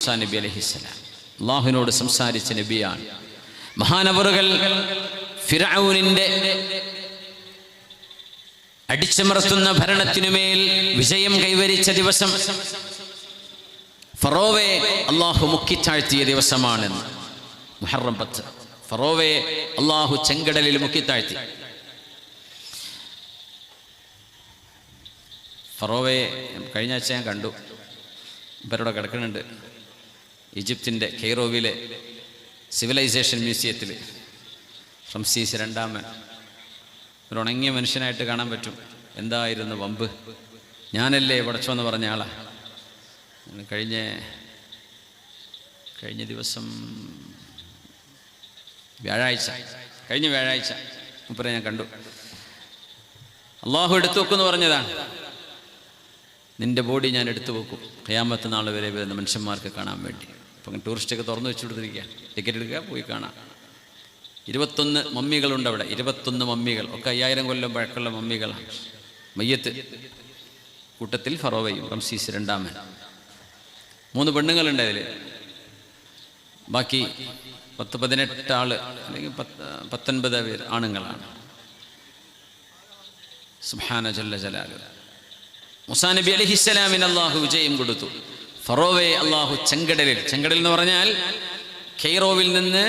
മൂസാ നബി അലൈഹിസ്സലാം. അള്ളാഹുവിനോട് സംസാരിച്ച നബിയാണ്. മഹാനവറുകൾ ഫിർഔനിന്റെ അടിച്ചമർത്തുന്ന ഭരണത്തിനുമേൽ വിജയം കൈവരിച്ച ദിവസം, ഫറോവയെ അള്ളാഹു മുക്കിത്താഴ്ത്തിയ ദിവസമാണെന്ന്. മുഹറം 10 ഫറോവയെ അള്ളാഹു ചെങ്കടലിൽ മുക്കിത്താഴ്ത്തി. ഫറോവയെ കഴിഞ്ഞ ആഴ്ച ഞാൻ കണ്ടു. ഇവരോടെ കിടക്കുന്നുണ്ട് ഈജിപ്തിൻ്റെ കെയ്റോവിലെ സിവിലൈസേഷൻ മ്യൂസിയത്തിൽ. റംസീസ് രണ്ടാമൻ ഒരു ഉണങ്ങിയ മനുഷ്യനായിട്ട് കാണാൻ പറ്റും. എന്തായിരുന്നു വമ്പ്! ഞാനല്ലേ പടച്ചോന്ന് പറഞ്ഞ ആളാ. കഴിഞ്ഞ ദിവസം കഴിഞ്ഞ വ്യാഴാഴ്ച മുപ്പരെ ഞാൻ കണ്ടു. അള്ളാഹു എടുത്തു വെക്കുമെന്ന് പറഞ്ഞതാണ്. നിന്റെ ബോഡി ഞാൻ എടുത്തു വെക്കും ഖിയാമത്ത് നാൾ വരെ വരുന്ന മനുഷ്യന്മാർക്ക് കാണാൻ വേണ്ടി. അപ്പം ടൂറിസ്റ്റൊക്കെ തുറന്നു വെച്ചു കൊടുത്തിരിക്കുക. ടിക്കറ്റ് എടുക്കുക, പോയി കാണാം. 21 മമ്മികളുണ്ട് അവിടെ. 21 മമ്മികൾ ഒക്കെ 5000 കൊല്ലം പഴക്കമുള്ള മമ്മികളാണ്. മയ്യത്ത് കൂട്ടത്തിൽ ഫറോവയും റംസീസ് രണ്ടാമൻ. 3 പെണ്ണുങ്ങളുണ്ട് അതിൽ. ബാക്കി 10-18 ആള് അല്ലെങ്കിൽ 19 പേർ ആണുങ്ങളാണ്. സുബ്ഹാന ജല്ല ജലാലു. മൂസാ നബി അലൈഹിസ്സലാമിന് അള്ളാഹു വിജയം കൊടുത്തു. ഫറോവയെ അള്ളാഹു ചെങ്കടൽ എന്ന് പറഞ്ഞാൽ കെയ്റോവിൽ നിന്ന്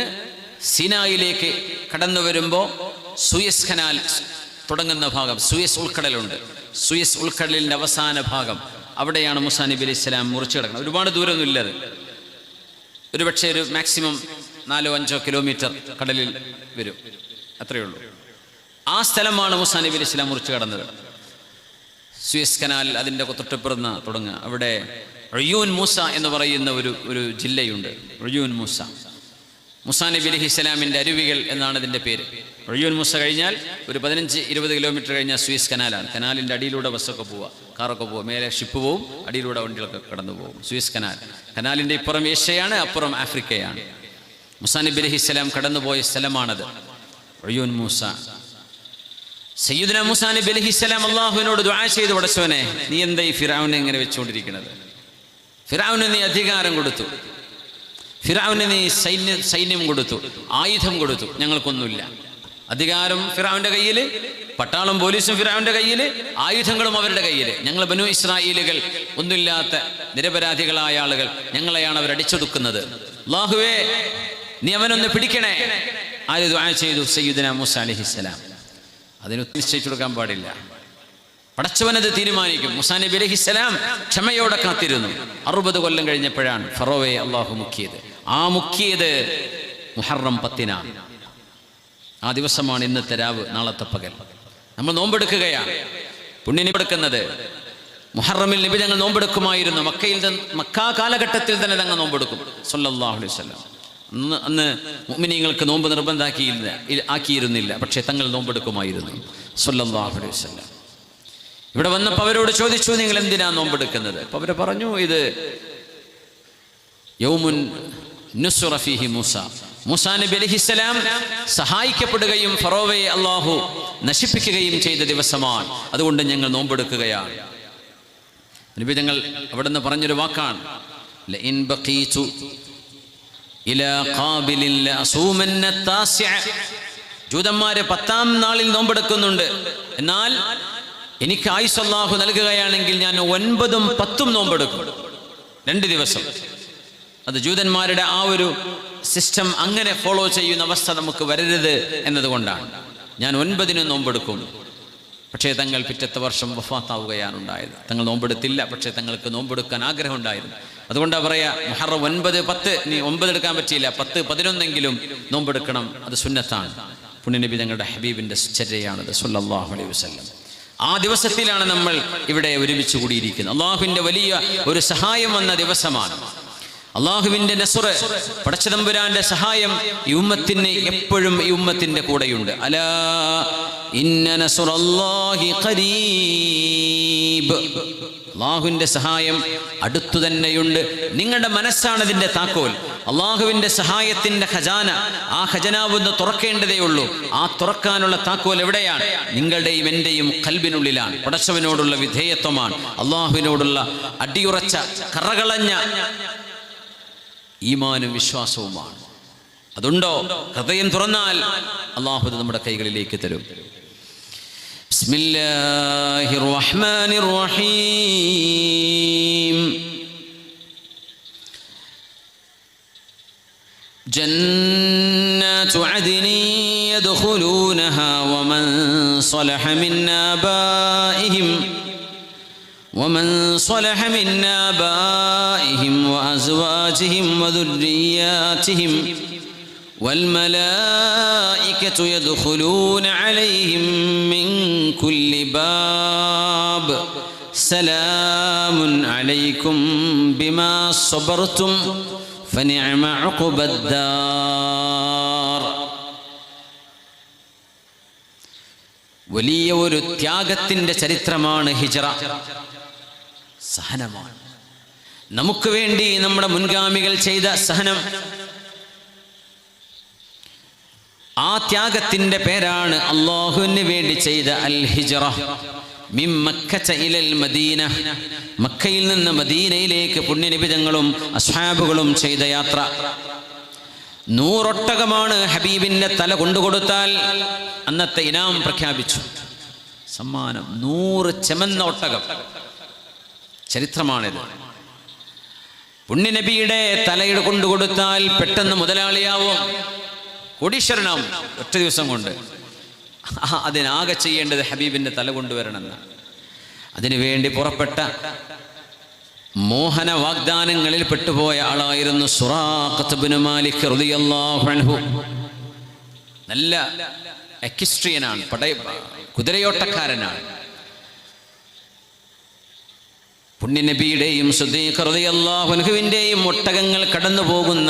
സിനായിലേക്ക് കടന്നു വരുമ്പോൾ സൂയസ് കനാൽ തുടങ്ങുന്ന ഭാഗം, സൂയസ് ഉൾക്കടലുണ്ട്. സൂയസ് ഉൾക്കടലിൻ്റെ അവസാന ഭാഗം അവിടെയാണ് മൂസാ നബി അലൈഹി സ്വലാം മുറിച്ചു കിടക്കുന്നത്. ഒരുപാട് ദൂരമൊന്നുമില്ലത്. ഒരുപക്ഷെ ഒരു മാക്സിമം 4-5 കിലോമീറ്റർ കടലിൽ വരും, അത്രയേ ഉള്ളൂ. ആ സ്ഥലമാണ് മൂസാ നബി അലൈഹി സ്വലാം മുറിച്ചു കടന്നത്. സൂയസ് കനാൽ അതിൻ്റെ തൊട്ടിപ്പുറന്ന് തുടങ്ങുക. അവിടെ ഉയ്യൂൻ മൂസ എന്ന് പറയുന്ന ഒരു ജില്ലയുണ്ട്. ഉയ്യൂൻ മൂസ, മൂസാ നബി അലൈഹി സ്വലാമിൻ്റെ അരുവികൾ എന്നാണ് ഇതിൻ്റെ പേര്. ഉയ്യൂൻ മൂസ കഴിഞ്ഞാൽ ഒരു 15-20 കിലോമീറ്റർ കഴിഞ്ഞാൽ സൂയസ് കനാലാണ്. കനാലിൻ്റെ അടിയിലൂടെ ബസ്സൊക്കെ പോവുക, കാറൊക്കെ പോവുക. മേലെ ഷിപ്പ് പോവും, അടിയിലൂടെ വണ്ടികളൊക്കെ കടന്നു പോകും. സൂയസ് കനാലിൻ്റെ ഇപ്പുറം ഏഷ്യയാണ്, അപ്പുറം ആഫ്രിക്കയാണ്. മൂസാ നബി അലൈഹി സ്വലാം കടന്നുപോയ സ്ഥലമാണത്, ഉയ്യൂൻ മൂസ. സയ്യിദുനാ മൂസാ നബി അലൈഹിസ്സലാം അള്ളാഹുവിനോട് ദുആ ചെയ്തു, പടച്ചോനെ നീ എന്താ ഈ ഫിർഔനെ ഇങ്ങനെ വെച്ചുകൊണ്ടിരിക്കുന്നത്? ഫിർഔന് നീ അധികാരം കൊടുത്തു, ഫിർഔന് നീ സൈന്യം കൊടുത്തു, ആയുധം കൊടുത്തു, ഞങ്ങൾക്കൊന്നുമില്ല. അധികാരം ഫിർഔന്റെ കയ്യിൽ, പട്ടാളം പോലീസും ഫിർഔന്റെ കയ്യിൽ, ആയുധങ്ങളും അവരുടെ കയ്യിൽ. ഞങ്ങൾ ബനൂ ഇസ്രായേലുകൾ ഒന്നുമില്ലാത്ത നിരപരാധികളായ ആളുകൾ, ഞങ്ങളെയാണ് അവർ അടിച്ചൊതുക്കുന്നത്. അല്ലാഹുവേ നീ അവനൊന്ന് പിടിക്കണേ. ആര് ദുആ ചെയ്തു? സയ്യിദുനാ മൂസാ അലൈഹിസ്സലാം. അതിന് നിശ്ചയിച്ചു കൊടുക്കാൻ പാടില്ല, പടച്ചവനത് തീരുമാനിക്കും. മൂസാ നബി അലൈഹിസ്സലാം ക്ഷമയോടെ കാത്തിരുന്നു. 60 കൊല്ലം കഴിഞ്ഞപ്പോഴാണ് ഫറോവയെ അള്ളാഹു മുക്കിയത്. ആ മുക്കിയത് മുഹറം 10-നാണ്. ആ ദിവസമാണ് ഇന്നത്തെ രാവ്, നാളത്തെ പകൽ. നമ്മൾ നോമ്പെടുക്കുകയാണ്, പുണ്യനിപ്പെടുക്കുന്നത്. മുഹറമിൽ നബി ഞങ്ങൾ നോമ്പെടുക്കുമായിരുന്നു. മക്കാ കാലഘട്ടത്തിൽ തന്നെ തങ്ങൾ നോമ്പെടുക്കും സല്ലല്ലാഹു അലൈഹി വസല്ലം. അന്ന് മുഅ്മിനീങ്ങൾക്ക് നോമ്പ് ആക്കിയിരുന്നില്ല, പക്ഷേ തങ്ങൾ നോമ്പെടുക്കുമായിരുന്നു സല്ലല്ലാഹു അലൈഹി വസല്ലം. ഇവിടെ വന്നപ്പോൾ അവരോട് ചോദിച്ചു, നിങ്ങൾ എന്തിനാ നോമ്പെടുക്കുന്നത്? അപ്പോൾ അവർ പറഞ്ഞു, ഇത് യൗമുൻ നുസ്റ ഫീഹി മൂസ, മൂസാ നബി അലൈഹിസ്സലാം സഹായിക്കപ്പെടുകയും ഫറോവയെ അള്ളാഹു നശിപ്പിക്കുകയും ചെയ്ത ദിവസമാണ്, അതുകൊണ്ട് ഞങ്ങൾ നോമ്പെടുക്കുകയാണ്. നബി ഞങ്ങൾ അവിടെ നിന്ന് പറഞ്ഞൊരു വാക്കാണ്, ലഇൻ ബഖീതു ഇലാ ഖാബിലിൻ ലഅസൂമന്ന താസിഅ. ജൂതന്മാര് 10-ാം നാളിൽ നോമ്പെടുക്കുന്നുണ്ട്. എന്നാൽ എനിക്ക് ആയുസ് അല്ലാഹു നൽകുകയാണെങ്കിൽ ഞാൻ 9-ഉം 10-ഉം നോമ്പെടുക്കും, 2 ദിവസം. അത് ജൂതന്മാരുടെ ആ ഒരു സിസ്റ്റം അങ്ങനെ ഫോളോ ചെയ്യുന്ന അവസ്ഥ നമുക്ക് വരരുത് എന്നതുകൊണ്ടാണ്. ഞാൻ 9-നും നോമ്പെടുക്കും. പക്ഷേ തങ്ങൾ പിറ്റത്തെ വർഷം വഫാത്താവുകയാണ് ഉണ്ടായത്. തങ്ങൾ നോമ്പെടുത്തില്ല, പക്ഷേ തങ്ങൾക്ക് നോമ്പെടുക്കാൻ ആഗ്രഹം ഉണ്ടായിരുന്നു. അതുകൊണ്ടാണ് പറയാ, മുഹറം 9, 10, നീ 9 എടുക്കാൻ പറ്റിയില്ല, 10, 11 നോമ്പെടുക്കണം, അത് സുന്നത്താണ്. പുണ്യനബി തങ്ങളുടെ ഹബീബിന്റെ ചര്യയാണത് സല്ലല്ലാഹു അലൈഹി വസല്ലം. ആ ദിവസത്തിലാണ് നമ്മൾ ഇവിടെ ഒരുമിച്ച് കൂടിയിരിക്കുന്നത്. അള്ളാഹുവിന്റെ വലിയ ഒരു സഹായം വന്ന ദിവസമാണ്. അള്ളാഹുവിന്റെ നസ്ർ, പടച്ചതമ്പുരാന്റെ സഹായം ഈ ഉമ്മത്തിന് എപ്പോഴും ഈ ഉമ്മത്തിന്റെ കൂടെയുണ്ട്. അലാ ഇന്ന നസ്റല്ലാഹി ഖരീബ്. അള്ളാഹുവിന്റെ സഹായം അടുത്തു തന്നെയുണ്ട്. നിങ്ങളുടെ മനസ്സാണ് അതിന്റെ താക്കോൽ. അള്ളാഹുവിന്റെ സഹായത്തിന്റെ ഖജാന, ആ ഖജനാവൊന്ന് തുറക്കേണ്ടതേ ഉള്ളൂ. ആ തുറക്കാനുള്ള താക്കോൽ എവിടെയാണ്? നിങ്ങളുടെയും എന്റെയും ഖൽബിനുള്ളിലാണ്. പടച്ചവനോടുള്ള വിധേയത്വമാണ്, അള്ളാഹുവിനോടുള്ള അടിയുറച്ച കറകളഞ്ഞ ഈമാനും വിശ്വാസവുമാണ്. അതുണ്ടോ? ഹൃദയം തുറന്നാൽ അല്ലാഹു നമ്മുടെ കൈകളിലേക്ക് തരും. ബിസ്മില്ലാഹിർ റഹ്മാനിർ റഹീം. ജന്നാതു അദ്നി യദ്ഖുലൂനഹാ വമൻ സ്വലഹ മിൻ ആബാഇഹിം വഅസ്വാജിഹിം വദുർരിയാതിഹിം والملائكة يدخلون عليهم من كل باب سلام عليكم بما صبرتم فنعم عقبى الدار. വലിയ ഒരു ത്യാഗത്തിൻ്റെ ചരിത്രമാണ് ഹിജ്റ. സഹനമാണ്. നമുക്ക് വേണ്ടി നമ്മുടെ മുൻഗാമികൾ ചെയ്ത സഹനം. ആ ത്യാഗത്തിൻ്റെ പേരാണ് അല്ലാഹുവിന് വേണ്ടി ചെയ്ത അൽ ഹിജ്റ. മിൻ മക്കത ഇലൽ മദീന, മക്കയിൽ നിന്ന് മദീനയിലേക്ക് പുണ്യനബി തങ്ങളും അസ്ഹാബുകളും ചെയ്ത യാത്ര. 100 ഒട്ടകമാണ് ഹബീബിൻ്റെ തല കൊണ്ടുകൊടുത്താൽ അന്നത്തെ ഇനാം പ്രഖ്യാപിച്ചു. സമ്മാനം 100 ചെമന്ന ഒട്ടകം. ചരിത്രമാണിത്. പുണ്യനബിയുടെ തലയുടെ കൊണ്ടുകൊടുത്താൽ പെട്ടെന്ന് മുതലാളിയാവും, കോടീശ്വരനാവും ഒറ്റ ദിവസം കൊണ്ട്. അതിനാകെ ചെയ്യേണ്ടത് ഹബീബിൻ്റെ തല കൊണ്ടുവരണമെന്ന്. അതിനുവേണ്ടി പുറപ്പെട്ട മോഹന വാഗ്ദാനങ്ങളിൽ പെട്ടുപോയ ആളായിരുന്നു സുറാഖത്ത് ഇബ്നു മാലിക് റളിയല്ലാഹു അൻഹു. നല്ല എക്വിസ്ട്രിയനാണ്, കുതിരയോട്ടക്കാരനാണ്. പുണ്യനബിയുടെയും സിദ്ദീഖ് റളിയല്ലാഹു അൻഹുവിൻ്റെയും ഒട്ടകങ്ങൾ കടന്നു പോകുന്ന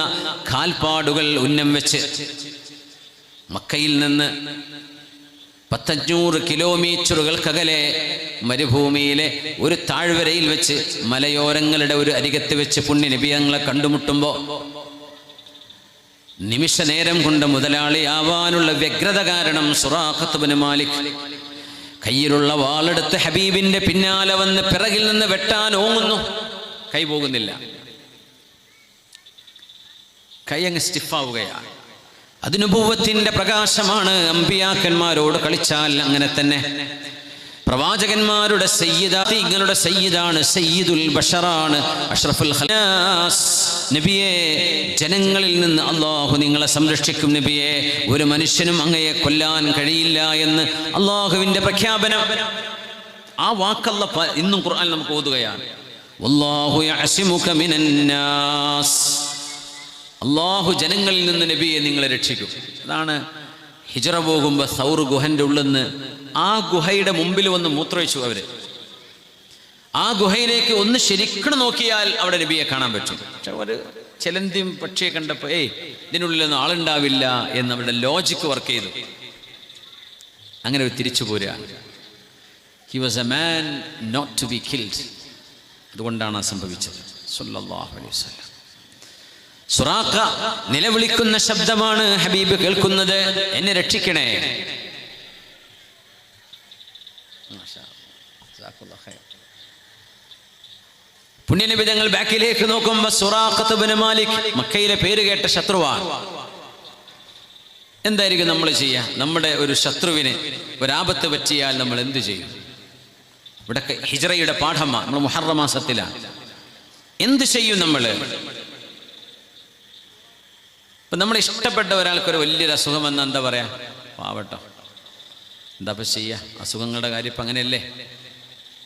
കാൽപ്പാടുകൾ ഉന്നം വെച്ച് മക്കയിൽ നിന്ന് 500 കിലോമീറ്ററുകൾക്കകലെ മരുഭൂമിയിലെ ഒരു താഴ്വരയിൽ വെച്ച് മലയോരങ്ങളുടെ ഒരു അരികത്ത് വെച്ച് പുണ്യനബി ഞങ്ങളെ കണ്ടുമുട്ടുമ്പോൾ നിമിഷ നേരം കൊണ്ട് മുതലാളിയാവാനുള്ള വ്യഗ്രത കാരണം സുറാഖത്ത് ഇബ്നു മാലിക് കയ്യിലുള്ള വാളെടുത്ത് ഹബീബിന്റെ പിന്നാലെ വന്ന് പിറകിൽ നിന്ന് വെട്ടാൻ ഓങ്ങുന്നു. കൈ പോകുന്നില്ല, കൈ അങ്ങ് സ്റ്റിഫാവുകയാണ്. അത് നുബുവ്വത്തിന്റെ പ്രകാശമാണ്. അമ്പിയാക്കന്മാരോട് കളിച്ചാൽ അങ്ങനെ തന്നെ. പ്രവാചകന്മാരുടെ സയ്യിദാങ്ങളുടെ സയ്യിദാണ്, സയ്യിദുൽ ബഷറാണ്, അഷ്റഫുൽ ഖലാസ്. നബിയെ, ജനങ്ങളിൽ നിന്ന് അല്ലാഹു നിങ്ങളെ സംരക്ഷിക്കും നബിയെ. ഒരു മനുഷ്യനും അങ്ങയെ കൊല്ലാൻ കഴിയില്ല എന്ന് അല്ലാഹുവിന്റെ പ്രഖ്യാപനം. ആ വാക്കല്ല ഇന്നും ഖുർആൻ നമുക്ക് ഓതുകയാണ്. വല്ലാഹു യഅസിമുക മിനന്നാസ്. അല്ലാഹു ജനങ്ങളിൽ നിന്ന് നബിയെ നിങ്ങളെ രക്ഷിക്കും. അതാണ് ഹിജ്റ പോകുമ്പോൾ സൗർ ഗുഹന്റെ ഉള്ളിന്ന് ആ ഗുഹയുടെ മുമ്പിൽ വന്ന് മൂത്രമൊഴിച്ചു അവര്. ആ ഗുഹയിലേക്ക് ഒന്ന് ശരിക്കും നോക്കിയാൽ അവിടെ നബിയെ കാണാൻ പറ്റും. പക്ഷെ ഒരു ചെലന്തിയും പക്ഷിയെ കണ്ടപ്പോൾ ഇതിനുള്ളിലൊന്നും ആളുണ്ടാവില്ല എന്ന് അവരുടെ ലോജിക്ക് വർക്ക് ചെയ്തു. അങ്ങനെ തിരിച്ചു പോരുകയാണ്. He was a man not to be killed. അതുകൊണ്ടാണ് സംഭവിച്ചത്. സല്ലല്ലാഹു അലൈഹി വസല്ലം. സുറാഖ നിലവിളിക്കുന്ന ശബ്ദമാണ് ഹബീബ് കേൾക്കുന്നത്. എന്നെ രക്ഷിക്കണേ. പുണ്യനബി തങ്ങൾ ബാക്കിലേക്ക് നോക്കുമ്പോൾ സുറാഖത്ത് ഇബ്നു മാലിക് മക്കയിലെ പേര് കേട്ട ശത്രുവാണ്. എന്തായിരിക്കും നമ്മൾ ചെയ്യുക? നമ്മുടെ ഒരു ശത്രുവിന് ഒരാപത്ത് പറ്റിയാൽ നമ്മൾ എന്ത് ചെയ്യും? ഇവിടെ ഹിജ്റയുടെ പാഠമാണ്. നമ്മൾ മുഹറം മാസത്തിലാണ്. എന്ത് ചെയ്യും നമ്മൾ? ഇപ്പം നമ്മൾ ഇഷ്ടപ്പെട്ട ഒരാൾക്കൊരു വലിയൊരു അസുഖം വന്നാൽ എന്താ പറയാ? പാവട്ടോ, എന്താ ഇപ്പം ചെയ്യുക? അസുഖങ്ങളുടെ കാര്യം ഇപ്പം അങ്ങനെയല്ലേ,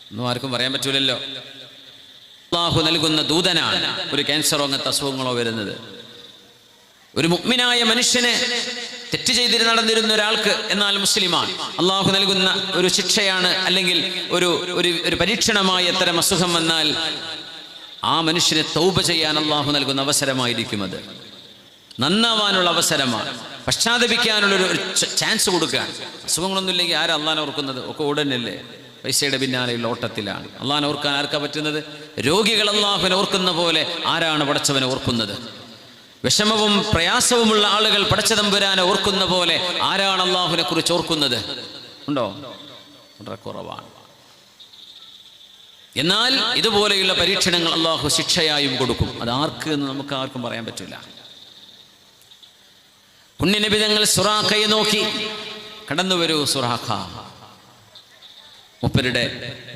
ഒന്നും ആർക്കും പറയാൻ പറ്റൂലല്ലോ. അല്ലാഹു നൽകുന്ന ദൂതനാണ് ഒരു ക്യാൻസറോ അങ്ങനത്തെ അസുഖങ്ങളോ വരുന്നത്. ഒരു മുഅ്മിനായ മനുഷ്യന് തെറ്റ് ചെയ്തിട്ട് നടന്നിരുന്ന ഒരാൾക്ക്, എന്നാൽ മുസ്ലിമാണ്, അല്ലാഹു നൽകുന്ന ഒരു ശിക്ഷയാണ്, അല്ലെങ്കിൽ ഒരു പരീക്ഷണമായി അത്തരം അസുഖം വന്നാൽ ആ മനുഷ്യനെ തൗബ ചെയ്യാൻ അല്ലാഹു നൽകുന്ന അവസരമായിരിക്കും. അത് നന്നാവാനുള്ള അവസരമാണ്, പശ്ചാത്തപിക്കാനുള്ളൊരു ചാൻസ് കൊടുക്കുക. അസുഖങ്ങളൊന്നും ഇല്ലെങ്കിൽ ആരാ അള്ളാഹനെ ഓർക്കുന്നത്? ഒക്കെ ഉടനല്ലേ, പൈസയുടെ പിന്നാലെയുള്ള ഓട്ടത്തിലാണ്. അള്ളാഹനെ ഓർക്കാൻ ആർക്കാ പറ്റുന്നത്? രോഗികൾ അള്ളാഹുവിനെ ഓർക്കുന്ന പോലെ ആരാണ് പടച്ചവനെ ഓർക്കുന്നത്? വിഷമവും പ്രയാസവുമുള്ള ആളുകൾ പടച്ച തമ്പുരാനെ ഓർക്കുന്ന പോലെ ആരാണ് അള്ളാഹുവിനെ കുറിച്ച് ഓർക്കുന്നത്? ഉണ്ടോ? വളരെ കുറവാണ്. എന്നാൽ ഇതുപോലെയുള്ള പരീക്ഷണങ്ങൾ അള്ളാഹു ശിക്ഷയായും കൊടുക്കും. അത് ആർക്ക് എന്ന് നമുക്ക് ആർക്കും പറയാൻ പറ്റില്ല. പുണ്യനബി തങ്ങൾ സുറാഖയെ നോക്കി, കടന്നു വരൂ സുറാഖ, മൂപ്പരുടെ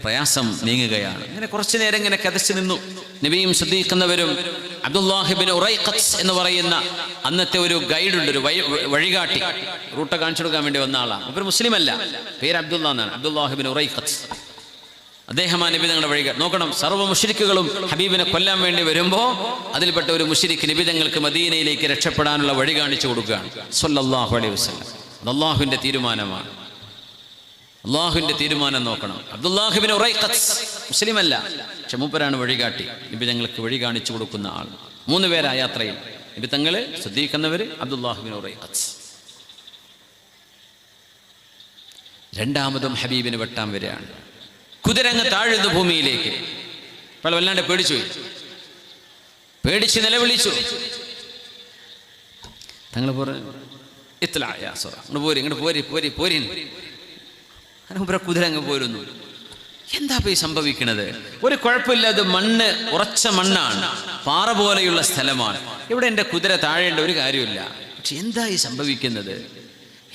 പ്രയാസം നീങ്ങുകയാണ്. ഇങ്ങനെ കുറച്ചു നേരം ഇങ്ങനെ കതച്ചു നിന്നു. നബിയും ശ്രദ്ധിക്കുന്നവരും അബ്ദുല്ലാഹിബിൻ ഉറൈഖത്ത് എന്ന് പറയുന്ന അന്നത്തെ ഒരു ഗൈഡുണ്ട്, ഒരു വഴികാട്ടി, റൂട്ട് കാണിച്ചു കൊടുക്കാൻ വേണ്ടി വന്ന ആളാണ്. മൂപ്പർ മുസ്ലിം അല്ല, പേര് അബ്ദുള്ള എന്നാണ്, അബ്ദുല്ലാഹിബിൻ ഉറൈഖത്ത്. അദ്ദേഹമാണ് നബി തങ്ങളുടെ വഴികാട്ടി. നോക്കണം, സർവ്വ മുശ്രിക്കുകളും ഹബീബിനെ കൊല്ലാൻ വേണ്ടി വരുമ്പോൾ അതിൽപ്പെട്ട ഒരു മുശ്രിക്ക് നബി തങ്ങൾക്ക് മദീനയിലേക്ക് രക്ഷപ്പെടാനുള്ള വഴി കാണിച്ചു കൊടുക്കുകയാണ് സ്വല്ലല്ലാഹു അലൈഹി വസല്ലം. അത് അള്ളാഹുവിൻ്റെ തീരുമാനമാണ്. അള്ളാഹുവിൻ്റെ തീരുമാനം നോക്കണം. അബ്ദുല്ലാഹിബിൻ ഉറൈഖത്ത് മുസ്ലിം അല്ല, പക്ഷെ മൂപ്പരാണ് വഴികാട്ടി, നബി തങ്ങൾക്ക് വഴി കാണിച്ചു കൊടുക്കുന്ന ആൾ. 3 പേരാ യാത്രയിൽ. നബി തങ്ങൾ ശ്രദ്ധിക്കുന്നവർ അബ്ദുല്ലാഹിബിൻ ഉറൈഖത്ത്. രണ്ടാമതും ഹബീബിന് വെട്ടാൻ വരികയാണ്. കുതിരങ്ങ് താഴുന്നു ഭൂമിയിലേക്ക്. അപ്പോൾ വല്ലാണ്ട് പേടിച്ച് നിലവിളിച്ചു. തങ്ങൾ പറഞ്ഞു, കുതിര അങ്ങ് പോരുന്നു. എന്താ പോയി സംഭവിക്കണത്? ഒരു കുഴപ്പമില്ല, അത് മണ്ണ്, ഉറച്ച മണ്ണാണ്, പാറ പോലെയുള്ള സ്ഥലമാണ്, ഇവിടെ എൻ്റെ കുതിര താഴേണ്ട ഒരു കാര്യമില്ല. പക്ഷെ എന്താ ഈ സംഭവിക്കുന്നത്?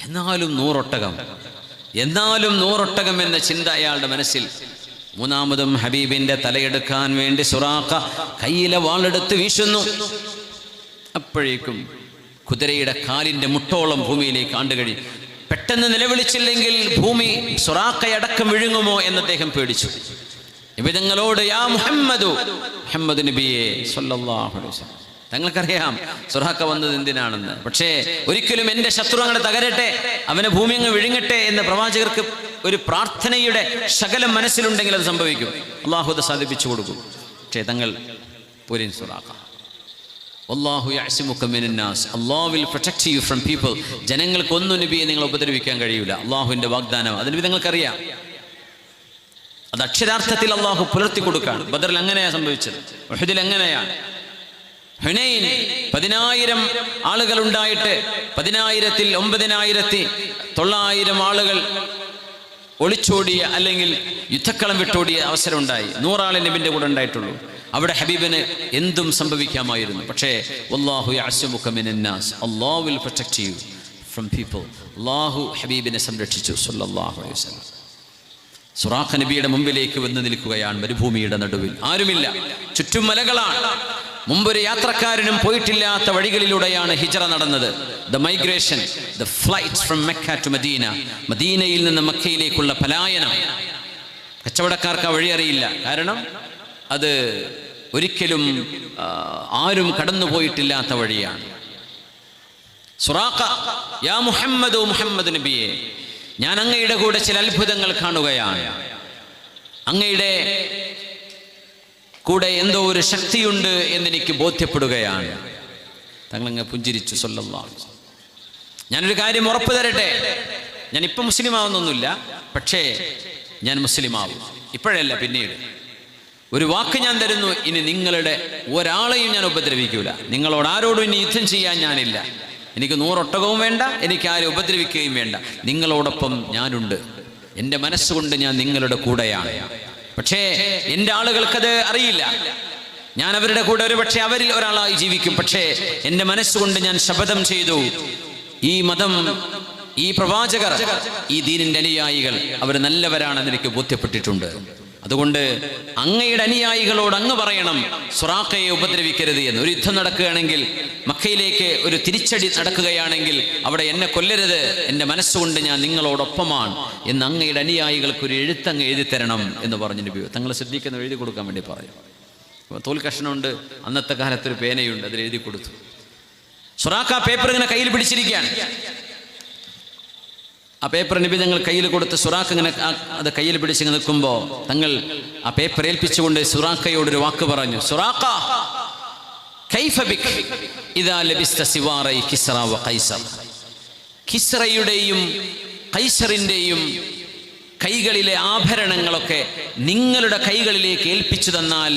എന്നാലും 100 ഒട്ടകം എന്ന ചിന്ത അയാളുടെ മനസ്സിൽ. മൂന്നാമതും ഹബീബിന്റെ തലയെടുക്കാൻ വേണ്ടി സുറാഖ കയ്യിലെ വാളെടുത്ത് വീശുന്നു. അപ്പോഴേക്കും കുതിരയുടെ കാലിന്റെ മുട്ടോളം ഭൂമിയിലേക്ക് ആണ്ടുകഴി. പെട്ടെന്ന് നിലവിളിച്ചില്ലെങ്കിൽ ഭൂമി സുറാഖയടക്കം വിഴുങ്ങുമോ എന്ന് അദ്ദേഹം പേടിച്ചു. നബി തങ്ങളോട്, യാ മുഹമ്മദ് നബിയെ സ്വല്ലല്ലാഹു അലൈഹി വസല്ലം, തങ്ങൾക്കറിയാം സുറാഖ വന്നത് എന്തിനാണെന്ന്. പക്ഷേ ഒരിക്കലും എൻ്റെ ശത്രു അങ്ങനെ തകരട്ടെ, അവനെ ഭൂമി അങ്ങ് വിഴുങ്ങട്ടെ എന്ന് പ്രവാചകർക്ക് ഒരു പ്രാർത്ഥനയുടെ ശകലം മനസ്സിലുണ്ടെങ്കിൽ അത് സംഭവിക്കും. അള്ളാഹു അത് സാധിപ്പിച്ചു കൊടുക്കും. പക്ഷേ തങ്ങൾ പോരിൻ സുറാഖ, അല്ലാഹു യഅ്സിമുക മിനന്നാസ്, അല്ലാഹു will protect you from people. ജനങ്ങൾക്കൊന്നും നബിയെ നിങ്ങൾ ഉപദ്രവിക്കാൻ കഴിയില്ല. അള്ളാഹുവിൻ്റെ വാഗ്ദാനം അതിന് നിങ്ങൾക്കറിയാം. അത് അക്ഷരാർത്ഥത്തിൽ അള്ളാഹു പുലർത്തി കൊടുക്കാണ്. ബദറിൽ അങ്ങനെയാണ് സംഭവിച്ചത്, ഉഹദിൽ അങ്ങനെയാണ്. ഹുനൈൻ 10,000 ആളുകൾ ഉണ്ടായിട്ട് 10,000-ൽ 9,900 ആളുകൾ ഒളിച്ചോടിയ അല്ലെങ്കിൽ യുദ്ധക്കളം വിട്ടോടിയ അവസരം ഉണ്ടായി. 100 ആളെ നബിന്റെ കൂടെ ഉണ്ടായിട്ടുള്ളൂ. അവിടെ ഹബീബിന് എന്തും സംഭവിക്കാമായിരുന്നു. പക്ഷേ വല്ലാഹു യഅ്സിമുക മിനന്നാസ്, അല്ലാഹു will protect you from people. അല്ലാഹു ഹബീബിനെ സംരക്ഷിച്ചു സ്വല്ലല്ലാഹു അലൈഹി വസല്ലം. സുറാഖ നബിയുടെ മുമ്പിലേക്ക് വന്ന് നിൽക്കുകയാണ്. മരുഭൂമിയുടെ നടുവിൽ ആരുമില്ല, ചുറ്റും മലകളാണ്. മുമ്പൊരു യാത്രക്കാരനും പോയിട്ടില്ലാത്ത വഴികളിലൂടെയാണ് ഹിജ്റ നടന്നത്. The migration, the flight from Mecca to Medina, മദീനയിൽ നിന്ന് മക്കയിലേക്കുള്ള പലായനം. കച്ചവടക്കാർക്ക് ആ വഴി അറിയില്ല, കാരണം അത് ഒരിക്കലും ആരും കടന്നുപോയിട്ടില്ലാത്ത വഴിയാണ്. സുറാഖ, യാ മുഹമ്മദ് നബിയെ, ഞാൻ അങ്ങയുടെ കൂടെ ചില അത്ഭുതങ്ങൾ കാണുകയാണ്. അങ്ങയുടെ കൂടെ എന്തോ ഒരു ശക്തിയുണ്ട് എന്നെനിക്ക് ബോധ്യപ്പെടുകയാണ്. തങ്ങളങ്ങ് പുഞ്ചിരിച്ചു സ്വല്ലല്ലാഹു അലൈഹി വസല്ലം. ഞാനൊരു കാര്യം ഉറപ്പ് തരട്ടെ, ഞാൻ ഇപ്പം മുസ്ലിം ആവുന്നൊന്നുമില്ല, പക്ഷേ ഞാൻ മുസ്ലിം ആവും. ഇപ്പോഴല്ല, പിന്നീട്. ഒരു വാക്ക് ഞാൻ തരുന്നു, ഇനി നിങ്ങളുടെ ഒരാളെയും ഞാൻ ഉപദ്രവിക്കൂല. നിങ്ങളോട് ആരോടും ഇനി യുദ്ധം ചെയ്യാൻ ഞാനില്ല. എനിക്ക് 100 ഒട്ടകവും വേണ്ട, എനിക്ക് ആരും ഉപദ്രവിക്കുകയും വേണ്ട. നിങ്ങളോടൊപ്പം ഞാനുണ്ട്. എൻ്റെ മനസ്സുകൊണ്ട് ഞാൻ നിങ്ങളുടെ കൂടെയാണ്. പക്ഷേ എൻ്റെ ആളുകൾക്കത് അറിയില്ല. ഞാൻ അവരുടെ കൂടെ ഒരു പക്ഷേ അവരിൽ ഒരാളായി ജീവിക്കും. പക്ഷേ എൻ്റെ മനസ്സുകൊണ്ട് ഞാൻ ശപഥം ചെയ്തു, ഈ മതം, ഈ പ്രവാചകർ, ഈ ദീനിൻ്റെ അനുയായികൾ അവർ നല്ലവരാണെന്ന് എനിക്ക് ബോധ്യപ്പെട്ടിട്ടുണ്ട്. അതുകൊണ്ട് അങ്ങയുടെ അനുയായികളോട് അങ്ങ് പറയണം, സുറാഖയെ ഉപദ്രവിക്കരുത് എന്ന്. ഒരു യുദ്ധം നടക്കുകയാണെങ്കിൽ, മക്കയിലേക്ക് ഒരു തിരിച്ചടി നടക്കുകയാണെങ്കിൽ അവിടെ എന്നെ കൊല്ലരുത്, എൻ്റെ മനസ്സുകൊണ്ട് ഞാൻ നിങ്ങളോടൊപ്പമാണ് എന്ന് അങ്ങയുടെ അനുയായികൾക്ക് ഒരു എഴുത്തങ്ങ് എഴുതി തരണം എന്ന് പറഞ്ഞു നബി തങ്ങൾ. ശ്രദ്ധിക്കുന്ന എഴുതി കൊടുക്കാൻ വേണ്ടി പറയും. തോൽ കഷ്ണമുണ്ട്, അന്നത്തെ കാലത്തൊരു പേനയുണ്ട്, അതിൽ എഴുതി കൊടുത്തു. സുറാഖ പേപ്പർ ഇങ്ങനെ കയ്യിൽ പിടിച്ചിരിക്കുകയാണ്. ആ പേപ്പർ നബി തങ്ങൾ കയ്യിൽ കൊടുത്ത് സുറാഖ് ഇങ്ങനെ അത് കയ്യിൽ പിടിച്ച് നിൽക്കുമ്പോൾ തങ്ങൾ ആ പേപ്പർ ഏൽപ്പിച്ചുകൊണ്ട് സുറാഖയോടൊരു വാക്ക് പറഞ്ഞു. സുറാഖ, കൈഫ ബിക് ഇദാ ലബിസ്ത സിവാറൈ കിസ്റ വ ഖൈസർ. കിസ്റയുടെയും ഖൈസറിൻ്റെയും കൈകളിലെ ആഭരണങ്ങളൊക്കെ നിങ്ങളുടെ കൈകളിലേക്ക് ഏൽപ്പിച്ചു തന്നാൽ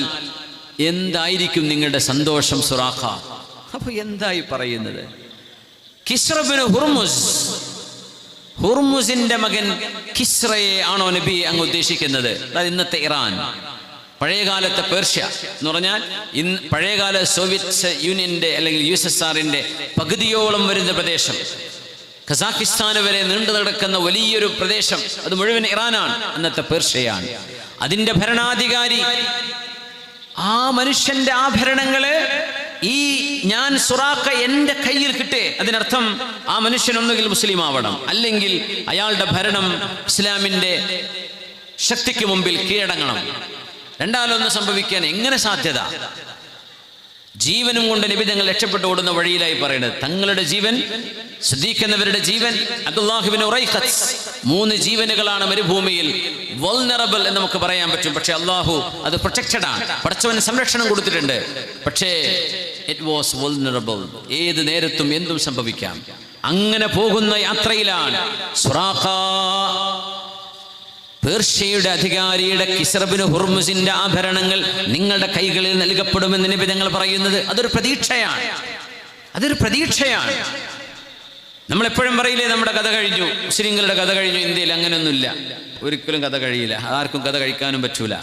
എന്തായിരിക്കും നിങ്ങളുടെ സന്തോഷം സുറാഖ? അപ്പൊ എന്തായി പറയുന്നത്? കിസ്റ ഇബ്നു ഹുർമുസിന്റെ മകൻ കിസ്റയെ ആണോ നബി അങ്ങ് ഉദ്ദേശിക്കുന്നത്? അതായത് ഇന്നത്തെ ഇറാൻ. പഴയകാലത്തെ പേർഷ്യ എന്ന് പറഞ്ഞാൽ പഴയകാല സോവിയറ്റ് യൂണിയന്റെ അല്ലെങ്കിൽ USSRന്റെ പകുതിയോളം വരുന്ന പ്രദേശം, കസാഖിസ്ഥാൻ വരെ നീണ്ടു നടക്കുന്ന വലിയൊരു പ്രദേശം, അത് മുഴുവൻ ഇറാനാണ്, അന്നത്തെ പേർഷ്യയാണ്. അതിന്റെ ഭരണാധികാരി ആ മനുഷ്യന്റെ ആഭരണങ്ങള് ഈ ഞാൻ സുറാഖ എന്റെ കയ്യിൽ കിട്ടേ, അതിനർത്ഥം ആ മനുഷ്യൻ ഒന്നുകിൽ മുസ്ലിം ആവണം, അല്ലെങ്കിൽ അയാളുടെ ഭരണം ഇസ്ലാമിന്റെ ശക്തിക്ക് മുമ്പിൽ കീഴടങ്ങണം. രണ്ടാലൊന്ന് സംഭവിക്കാൻ എങ്ങനെ സാധ്യത? ജീവനും കൊണ്ട് നബി തങ്ങൾ രക്ഷപ്പെട്ടു ഓടുന്ന വഴിയിലായി പറയുന്നത്. തങ്ങളുടെ ജീവൻ, സിദ്ദീഖ് എന്നവരുടെ ജീവൻ, അബ്ദുല്ലാഹ് ഇബ്നു ഉറൈഖത്ത്, 3 ജീവനുകളാണ് മരുഭൂമിയിൽ വൾനറബിൾ എന്ന് നമുക്ക് പറയാൻ പറ്റും. പക്ഷെ അള്ളാഹു അത് പ്രൊട്ടക്റ്റഡ് ആണ്, പടച്ചവന് സംരക്ഷണം കൊടുത്തിട്ടുണ്ട്. പക്ഷേ ഇറ്റ് വാസ് വൾനറബിൾ, ഏത് നേരത്തും എന്തും സംഭവിക്കാം. അങ്ങനെ പോകുന്ന യാത്രയിലാണ് സുറാഖ, പേർഷ്യയുടെ അധികാരിയുടെ കിസ്റബിന് ഹുർമുസിന്റെ ആഭരണങ്ങൾ നിങ്ങളുടെ കൈകളിൽ നൽകപ്പെടുമെന്ന് നബി തങ്ങൾ പറയുന്നത്. അതൊരു പ്രതീക്ഷയാണ്, അതൊരു പ്രതീക്ഷയാണ്. നമ്മളെപ്പോഴും പറയില്ലേ, നമ്മുടെ കഥ കഴിഞ്ഞു, മുസ്ലിങ്ങളുടെ കഥ കഴിഞ്ഞു. ഇന്ത്യയിൽ അങ്ങനെയൊന്നുമില്ല, ഒരിക്കലും കഥ കഴിയില്ല, ആർക്കും കഥ കഴിക്കാനും പറ്റൂല.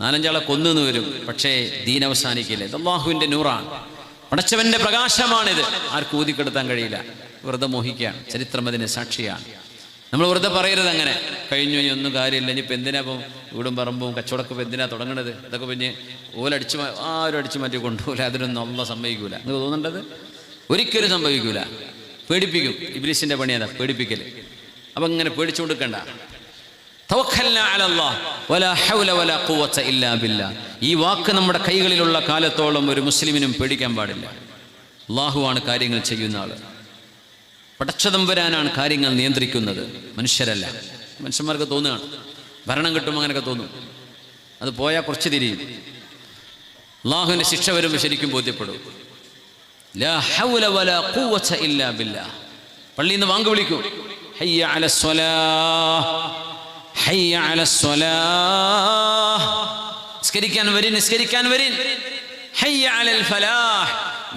4-5 കൊന്നു വരും, പക്ഷേ ദീൻ അവസാനിക്കില്ല. ഇത് അല്ലാഹുവിന്റെ നൂറാണ്, പടച്ചവന്റെ പ്രകാശമാണിത്. ആർക്കും ഊതിക്കെടുത്താൻ കഴിയില്ല. വെറുതെ മോഹിക്കുകയാണ്, ചരിത്രം അതിന് സാക്ഷിയാണ്. നമ്മൾ വെറുതെ പറയരുത് അങ്ങനെ കഴിഞ്ഞു, ഇനി ഒന്നും കാര്യമില്ല, ഇനിയിപ്പോൾ എന്തിനാ ഇപ്പം വീടും പറമ്പും കച്ചവടക്കും എന്തിനാ തുടങ്ങണത്, ഇതൊക്കെ പിന്നെ ആരും അടിച്ചു മാറ്റി കൊണ്ടുപോകില്ല, അതിനൊന്നും അല്ലാഹ് സമ്മതിക്കൂല. നിങ്ങൾക്ക് തോന്നുന്നുണ്ടത്? ഒരിക്കലും സംഭവിക്കൂല. പേടിപ്പിക്കും, ഇബ്ലീസിന്റെ പണി അതാ, പേടിപ്പിക്കൽ. അപ്പം ഇങ്ങനെ പേടിച്ചു കൊടുക്കണ്ട. തവക്കൽനാ അലല്ലാഹ് വലാ ഹൗല വലാ ഖുവത ഇല്ലാ ബില്ലാഹ്. ഈ വാക്ക് നമ്മുടെ കൈകളിലുള്ള കാലത്തോളം ഒരു മുസ്ലിമിനും പേടിക്കാൻ പാടില്ല. അല്ലാഹുവാണ് കാര്യങ്ങൾ ചെയ്യുന്ന ആള്, പടച്ചതമ്പുരാനാണ് കാര്യങ്ങൾ നിയന്ത്രിക്കുന്നത്, മനുഷ്യരല്ല. മനുഷ്യന്മാർക്ക് തോന്നുകയാണ് ഭരണം കിട്ടുമ്പോൾ അങ്ങനെയൊക്കെ തോന്നും, അത് പോയാൽ കുറച്ച് തിരിയും. അല്ലാഹുവിന്റെ ശിക്ഷ വരുമ്പോൾ ശരിക്കും ബോധ്യപ്പെടും. ലാ ഹൗല വലാ ഖുവത ഇല്ലാ ബില്ലാഹ്. പള്ളിയിൽ നിന്ന് വാങ്ക് വിളിക്കും, ഹയ്യ അലസ്സലാഹ്, ഹയ്യ അലസ്സലാഹ്, നിസ്കരിക്കാൻ വരിൻ, നിസ്കരിക്കാൻ വരിൻ. ഹയ്യ അലൽ ഫലാഹ്,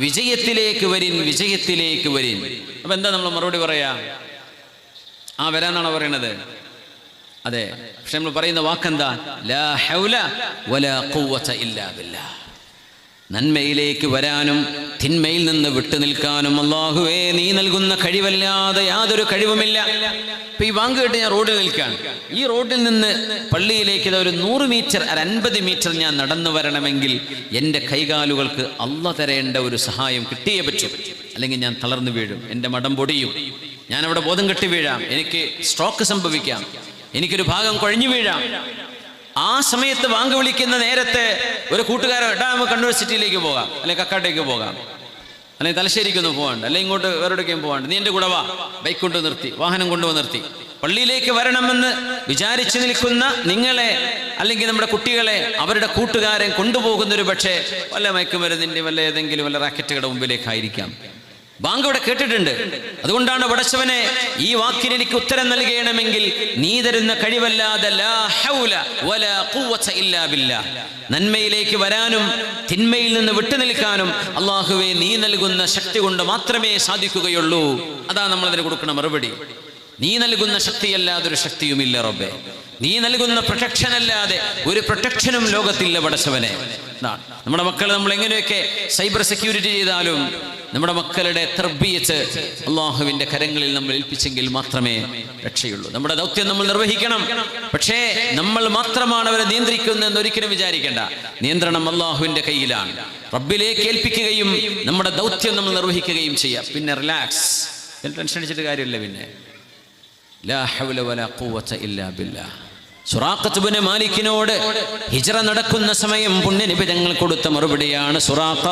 വിജയത്തിലേക്ക് വരിൻ, വിജയത്തിലേക്ക് വരിൻ. അപ്പൊ എന്താ നമ്മൾ മറുപടി പറയാ? ആ വരാന്നാണോ പറയണത്? അതെ. പക്ഷെ നമ്മൾ പറയുന്ന വാക്കെന്താ? ലാ ഹൗല വലാ ഖുവത ഇല്ലാ ബില്ലാഹ്. നന്മയിലേക്ക് വരാനും തിന്മയിൽ നിന്ന് വിട്ടു നിൽക്കാനും അല്ലാഹുവേ നീ നൽകുന്ന കഴിവല്ലാതെ യാതൊരു കഴിവുമില്ല. ഇപ്പൊ ഈ വാങ്ക് കേട്ട് ഞാൻ റോഡിൽ നിൽക്കുകയാണ്. ഈ റോഡിൽ നിന്ന് പള്ളിയിലേക്ക് ഒരു 100 മീറ്റർ, 50 മീറ്റർ ഞാൻ നടന്നു വരണമെങ്കിൽ എൻ്റെ കൈകാലുകൾക്ക് അല്ലാഹ് തരേണ്ട ഒരു സഹായം കിട്ടിയേ പറ്റൂ, അല്ലെങ്കിൽ ഞാൻ തളർന്നു വീഴും, എൻ്റെ മടം പൊടിയും, ഞാൻ അവിടെ ബോധം കെട്ടി വീഴാം, എനിക്ക് സ്ട്രോക്ക് സംഭവിക്കാം, എനിക്കൊരു ഭാഗം കുഴഞ്ഞു വീഴാം. ആ സമയത്ത് വാങ്ക് വിളിക്കുന്ന നേരത്തെ ഒരു കൂട്ടുകാരൻ നമുക്ക് കണ്ണൂർ സിറ്റിയിലേക്ക് പോകാം, അല്ലെങ്കിൽ കക്കാട്ടേക്ക് പോകാം, അല്ലെങ്കിൽ തലശ്ശേരിക്കൊന്നും പോകാണ്ട്, അല്ലെങ്കിൽ ഇങ്ങോട്ട് വേറെവിടേക്കും പോകാണ്ട്, നീ എൻ്റെ കൂടെ വാ, ബൈക്ക് കൊണ്ട് നിർത്തി, വാഹനം കൊണ്ടുവന്ന് നിർത്തി, പള്ളിയിലേക്ക് വരണമെന്ന് വിചാരിച്ചു നിൽക്കുന്ന നിങ്ങളെ അല്ലെങ്കിൽ നമ്മുടെ കുട്ടികളെ അവരുടെ കൂട്ടുകാരൻ കൊണ്ടുപോകുന്നൊരു പക്ഷേ വല്ല മയക്കുമരുന്നിൻ്റെ വല്ല ഏതെങ്കിലും വല്ല റാക്കറ്റുകളുടെ മുമ്പിലേക്കായിരിക്കാം. ബാങ്ക് ഇവിടെ കേട്ടിട്ടുണ്ട്. അതുകൊണ്ടാണ് പടച്ചവനെ ഈ വാക്കിന് എനിക്ക് ഉത്തരം നൽകണമെങ്കിൽ നീ തരുന്ന കഴിവല്ലാതെ ലാ ഹൗല വലാ ഖുവത ഇല്ലാ ബില്ലാഹ്. നന്മയിലേക്ക് വരാനും തിന്മയിൽ നിന്ന് വിട്ടുനിൽക്കാനും അല്ലാഹുവേ നീ നൽകുന്ന ശക്തി കൊണ്ട് മാത്രമേ സാധിക്കുകയുള്ളൂ. അതാ നമ്മൾ അതിന് കൊടുക്കുന്ന മറുപടി. നീ നൽകുന്ന ശക്തിയല്ലാതെ ഒരു ശക്തിയുമില്ല റബ്ബേ. നീ നൽകുന്ന പ്രൊട്ടക്ഷൻ അല്ലാതെ ഒരു പ്രൊട്ടക്ഷനും ലോകത്തില്ല പടച്ചവനെ. നമ്മുടെ മക്കൾ നമ്മൾ എങ്ങനെയൊക്കെ സൈബർ സെക്യൂരിറ്റി ചെയ്താലും നമ്മുടെ മക്കളുടെ തർബിയത്ത് അല്ലാഹുവിന്റെ കരങ്ങളിൽ നമ്മൾ ഏൽപ്പിച്ചെങ്കിൽ മാത്രമേ രക്ഷയുള്ളൂ. നമ്മുടെ ദൗത്യം നമ്മൾ നിർവഹിക്കണം. പക്ഷേ നമ്മൾ മാത്രമാണ് അവരെ നിയന്ത്രിക്കുന്നതെന്ന് ഒരിക്കലും വിചാരിക്കേണ്ട. നിയന്ത്രണം അല്ലാഹുവിന്റെ കയ്യിലാണ്. റബ്ബിലേക്ക് ഏൽപ്പിക്കുകയും നമ്മുടെ ദൗത്യം നമ്മൾ നിർവഹിക്കുകയും ചെയ്യാം. പിന്നെ റിലാക്സ്, ടെൻഷൻ അടിച്ചിട്ട് കാര്യമില്ല. പിന്നെ ലാ ഹൗല വലാ ഖുവത ഇല്ലാ ബില്ലാഹ്. സുറാഖത്ത് ഇബ്നു മാലിക്കിനോട് ഹിജ്റ നടക്കുന്ന സമയം പുണ്യനബി തങ്ങൾ കൊടുത്ത മറുപടിയാണ് സുറാഖ.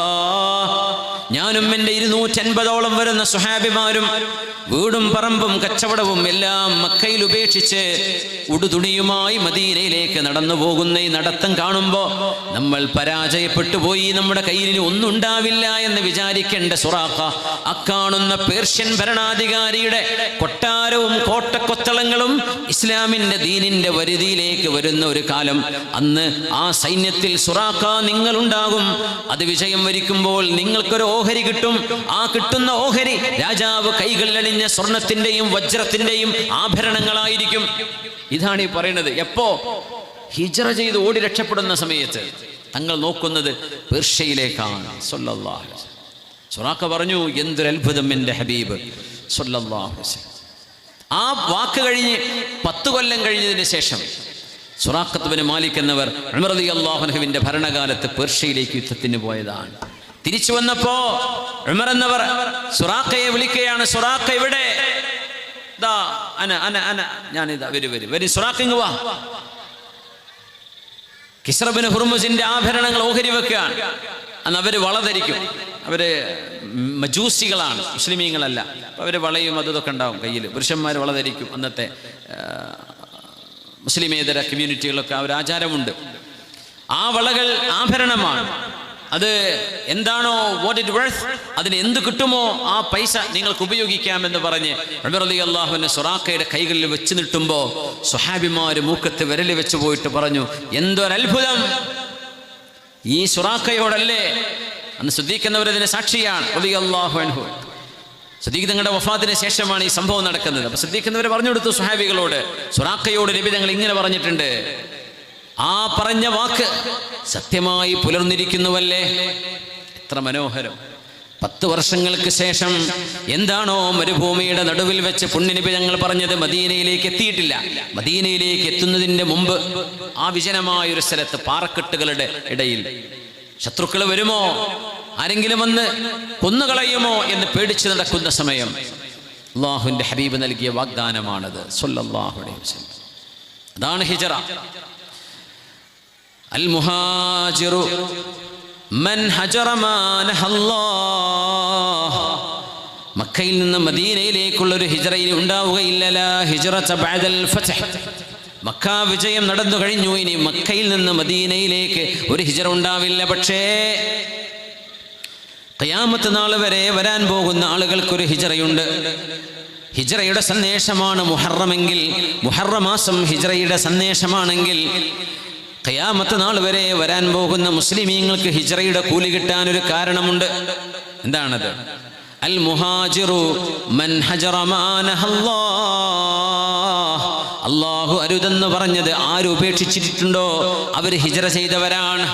ഞാനും എൻ്റെ 250ഓളം വരുന്ന സ്വഹാബിമാരും വീടും പറമ്പും കച്ചവടവും എല്ലാം മക്കയിൽ ഉപേക്ഷിച്ച് ഉടുതുണിയുമായി മദീനയിലേക്ക് നടന്നു പോകുന്ന ഈ നടത്തം കാണുമ്പോൾ നമ്മൾ പരാജയപ്പെട്ടു പോയി, നമ്മുടെ കയ്യിൽ ഒന്നും ഉണ്ടാവില്ല എന്ന് വിചാരിക്കേണ്ട സുറാഖ, അക്കാണുന്ന പേർഷ്യൻ ഭരണാധികാരിയുടെ കൊട്ടാരവും കോട്ടക്കൊത്തളങ്ങളും ഇസ്ലാമിന്റെ ദീനിന്റെ വരുതിയിലേക്ക് വരുന്ന ഒരു കാലം, അന്ന് ആ സൈന്യത്തിൽ സുറാഖ നിങ്ങളുണ്ടാകും. അത് വിജയം വരിക്കുമ്പോൾ നിങ്ങൾക്കൊരു ഓഹരി കിട്ടും. ആ കിട്ടുന്ന ഓഹരി രാജാവ് കൈകളിലണിഞ്ഞ സ്വർണത്തിന്റെയും വജ്രത്തിന്റെയും ആഭരണങ്ങളായിരിക്കും. ഇതാണ് ഈ പറയുന്നത്. എപ്പോ? ഹിജ്റ ചെയ്ത് ഓടി രക്ഷപ്പെടുന്ന സമയത്ത് തങ്ങൾ നോക്കുന്നത് പേർഷ്യയിലേക്കാണ് സ്വല്ലല്ലാഹു അലൈഹി വസല്ലം. സുറാഖ പറഞ്ഞു, എന്തൊരു അത്ഭുതം എൻ്റെ ഹബീബ് സ്വല്ലല്ലാഹു അലൈഹി വസല്ലം. ആ വാക്ക് കഴിഞ്ഞ് 10 കൊല്ലം കഴിഞ്ഞതിന് ശേഷം സുറാഖത്ത് ബിൻ മാലിക് എന്നവർ ഉമർ റളിയല്ലാഹു അൻഹുവിന്റെ ഭരണകാലത്ത് പേർഷ്യയിലേക്ക് യുദ്ധത്തിന് പോയതാണ്. തിരിച്ചു വന്നപ്പോ ഉമർ എന്നവർ സുറാഖയെ വിളിക്കുകയാണ്, സുറാഖ ഇവിടെ, ദാ അന അന അന ഞാനിതാ, വരി സുറാഖ ഇങ്ങ് വാ. കിസ്റ ബിൻ ഹുർമുസിന്റെ ആഭരണങ്ങൾ ഓഹരി വെക്കുകയാണ്. അന്ന് അവര് വളധരിക്കും, അവര് മജൂസികളാണ്, മുസ്ലിമീങ്ങളല്ല. അവര് വളയും അതൊക്കെ ഉണ്ടാവും കയ്യിൽ. പുരുഷന്മാർ വളധരിക്കും. അന്നത്തെ മുസ്ലിമേതര കമ്മ്യൂണിറ്റികളൊക്കെ ആ ഒരു ആചാരമുണ്ട്. ആ വളകൾ ആഭരണമാണ്. അത് എന്താണോ വാട്ട് ഇറ്റ് വർത്ത്, അതിന് എന്ത് കിട്ടുമോ ആ പൈസ നിങ്ങൾക്ക് ഉപയോഗിക്കാമെന്ന് പറഞ്ഞ് ഉമർ റളിയല്ലാഹു അൻഹു സുറാഖയുടെ കൈകളിൽ വെച്ച് നീട്ടുമ്പോൾ സ്വഹാബിമാര് മൂക്കത്ത് വിരൽ വെച്ച് പോയിട്ട് പറഞ്ഞു, എന്തൊരത്ഭുതം, ഈ സുറാഖയോടല്ലേ. അന്ന് സിദ്ദീഖ് എന്നവർ അതിന് സാക്ഷിയാണ് റളിയല്ലാഹു അൻഹു. സിദ്ദീഖ് തങ്ങളുടെ വഫാത്തിന് ശേഷമാണ് ഈ സംഭവം നടക്കുന്നത്. അപ്പൊ സിദ്ദീഖ് എന്നവർ പറഞ്ഞു കൊടുത്തു സ്വഹാബികളോട്, സുറാഖയോട് നബി തങ്ങൾ ഇങ്ങനെ പറഞ്ഞിട്ടുണ്ട്, ആ പറഞ്ഞ വാക്ക് സത്യമായി പുലർന്നിരിക്കുന്നുവല്ലേ. എത്ര മനോഹരം. 10 വർഷങ്ങൾക്ക് ശേഷം എന്താണോ മരുഭൂമിയുടെ നടുവിൽ വെച്ച് പുണ്യനബി ഞങ്ങൾ പറഞ്ഞത് മദീനയിലേക്ക് എത്തിയിട്ടില്ല. മദീനയിലേക്ക് എത്തുന്നതിൻ്റെ മുമ്പ് ആ വിജനമായൊരു സ്ഥലത്ത് പാറക്കെട്ടുകളുടെ ഇടയിൽ ശത്രുക്കൾ വരുമോ, ആരെങ്കിലും വന്ന് കൊന്നുകളയുമോ എന്ന് പേടിച്ച് നടക്കുന്ന സമയം അല്ലാഹുവിൻ്റെ ഹബീബ് നൽകിയ വാഗ്ദാനമാണത് സ്വല്ലല്ലാഹു അലൈഹി വസല്ലം. അതാണ് ഹിജ്റ. അൽ മുഹാജിറു മൻ ഹജറ മാ നഹല്ലാഹ്. മക്കയിൽ നിന്ന് മദീനയിലേക്കുള്ള ഒരു ഹിജ്റ ഇനി ഉണ്ടാവുകയില്ല. ലാ ഹിജ്റത ബഅദൽ ഫത്ഹ്. മക്ക വിജയം നടന്നു കഴിഞ്ഞു, ഇനി മക്കയിൽ നിന്ന് മദീനയിലേക്ക് ഒരു ഹിജ്റ ഉണ്ടാവില്ല. പക്ഷേ ഖിയാമത്ത് നാൾ വരെ വരാൻ പോകുന്ന ആളുകൾക്കൊരു ഹിജ്റയുണ്ട്. ഹിജ്റയുടെ സന്ദേശമാണ് മുഹറമെങ്കിൽ, മുഹറം മാസം ഹിജ്റയുടെ സന്ദേശമാണെങ്കിൽ ഖിയാമത്ത് നാൾ വരെ വരാൻ പോകുന്ന മുസ്ലിമീങ്ങൾക്ക് ഹിജ്റയുടെ കൂലി കിട്ടാനൊരു കാരണമുണ്ട്. എന്താണത്? അൽ മുഹാജിറു മൻ ഹജറ മാ നഹല്ലാഹ്. അല്ലാഹു അരുതെന്ന് പറഞ്ഞത് ആര് ഉപേക്ഷിച്ചിട്ടുണ്ടോ അവർ ഹിജ്റ ചെയ്തവരാണ്.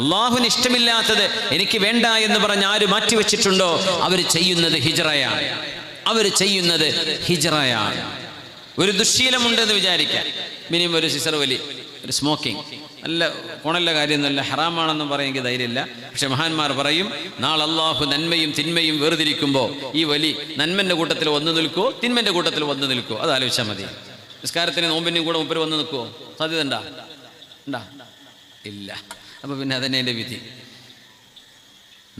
അല്ലാഹുവിന് ഇഷ്ടമില്ലാത്തത് എനിക്ക് വേണ്ട എന്ന് പറഞ്ഞ് ആര് മാറ്റിവെച്ചിട്ടുണ്ടോ അവർ ചെയ്യുന്നത് ഹിജ്റയാണ്. അവർ ചെയ്യുന്നത് ഹിജ്റയാണ്. ഒരു ദുശ്ശീലമുണ്ടെന്ന് വിചാരിക്കാൻ, മിനിമം ഒരു സിസർ വലി, ഒരു സ്മോക്കിംഗ്, നല്ല കോണല്ല കാര്യമൊന്നുമല്ല, ഹറാമാണെന്നും പറയുമെങ്കിൽ ധൈര്യമില്ല. പക്ഷെ മഹാന്മാർ പറയും, നാളെ അല്ലാഹു നന്മയും തിന്മയും വേർതിരിക്കുമ്പോൾ ഈ വലി നന്മൻ്റെ കൂട്ടത്തിൽ വന്നു നിൽക്കുമോ തിന്മൻ്റെ കൂട്ടത്തിൽ വന്നു നിൽക്കുമോ അത് ആലോചിച്ചാൽ മതി. നിസ്കാരത്തിന് നോമ്പിൻ്റെയും കൂടെ മുപ്പര് വന്ന് നിൽക്കുമോ? സാധ്യത ഉണ്ടാ? ഇല്ല. അപ്പോൾ പിന്നെ അതന്നെ എൻ്റെ വിധി.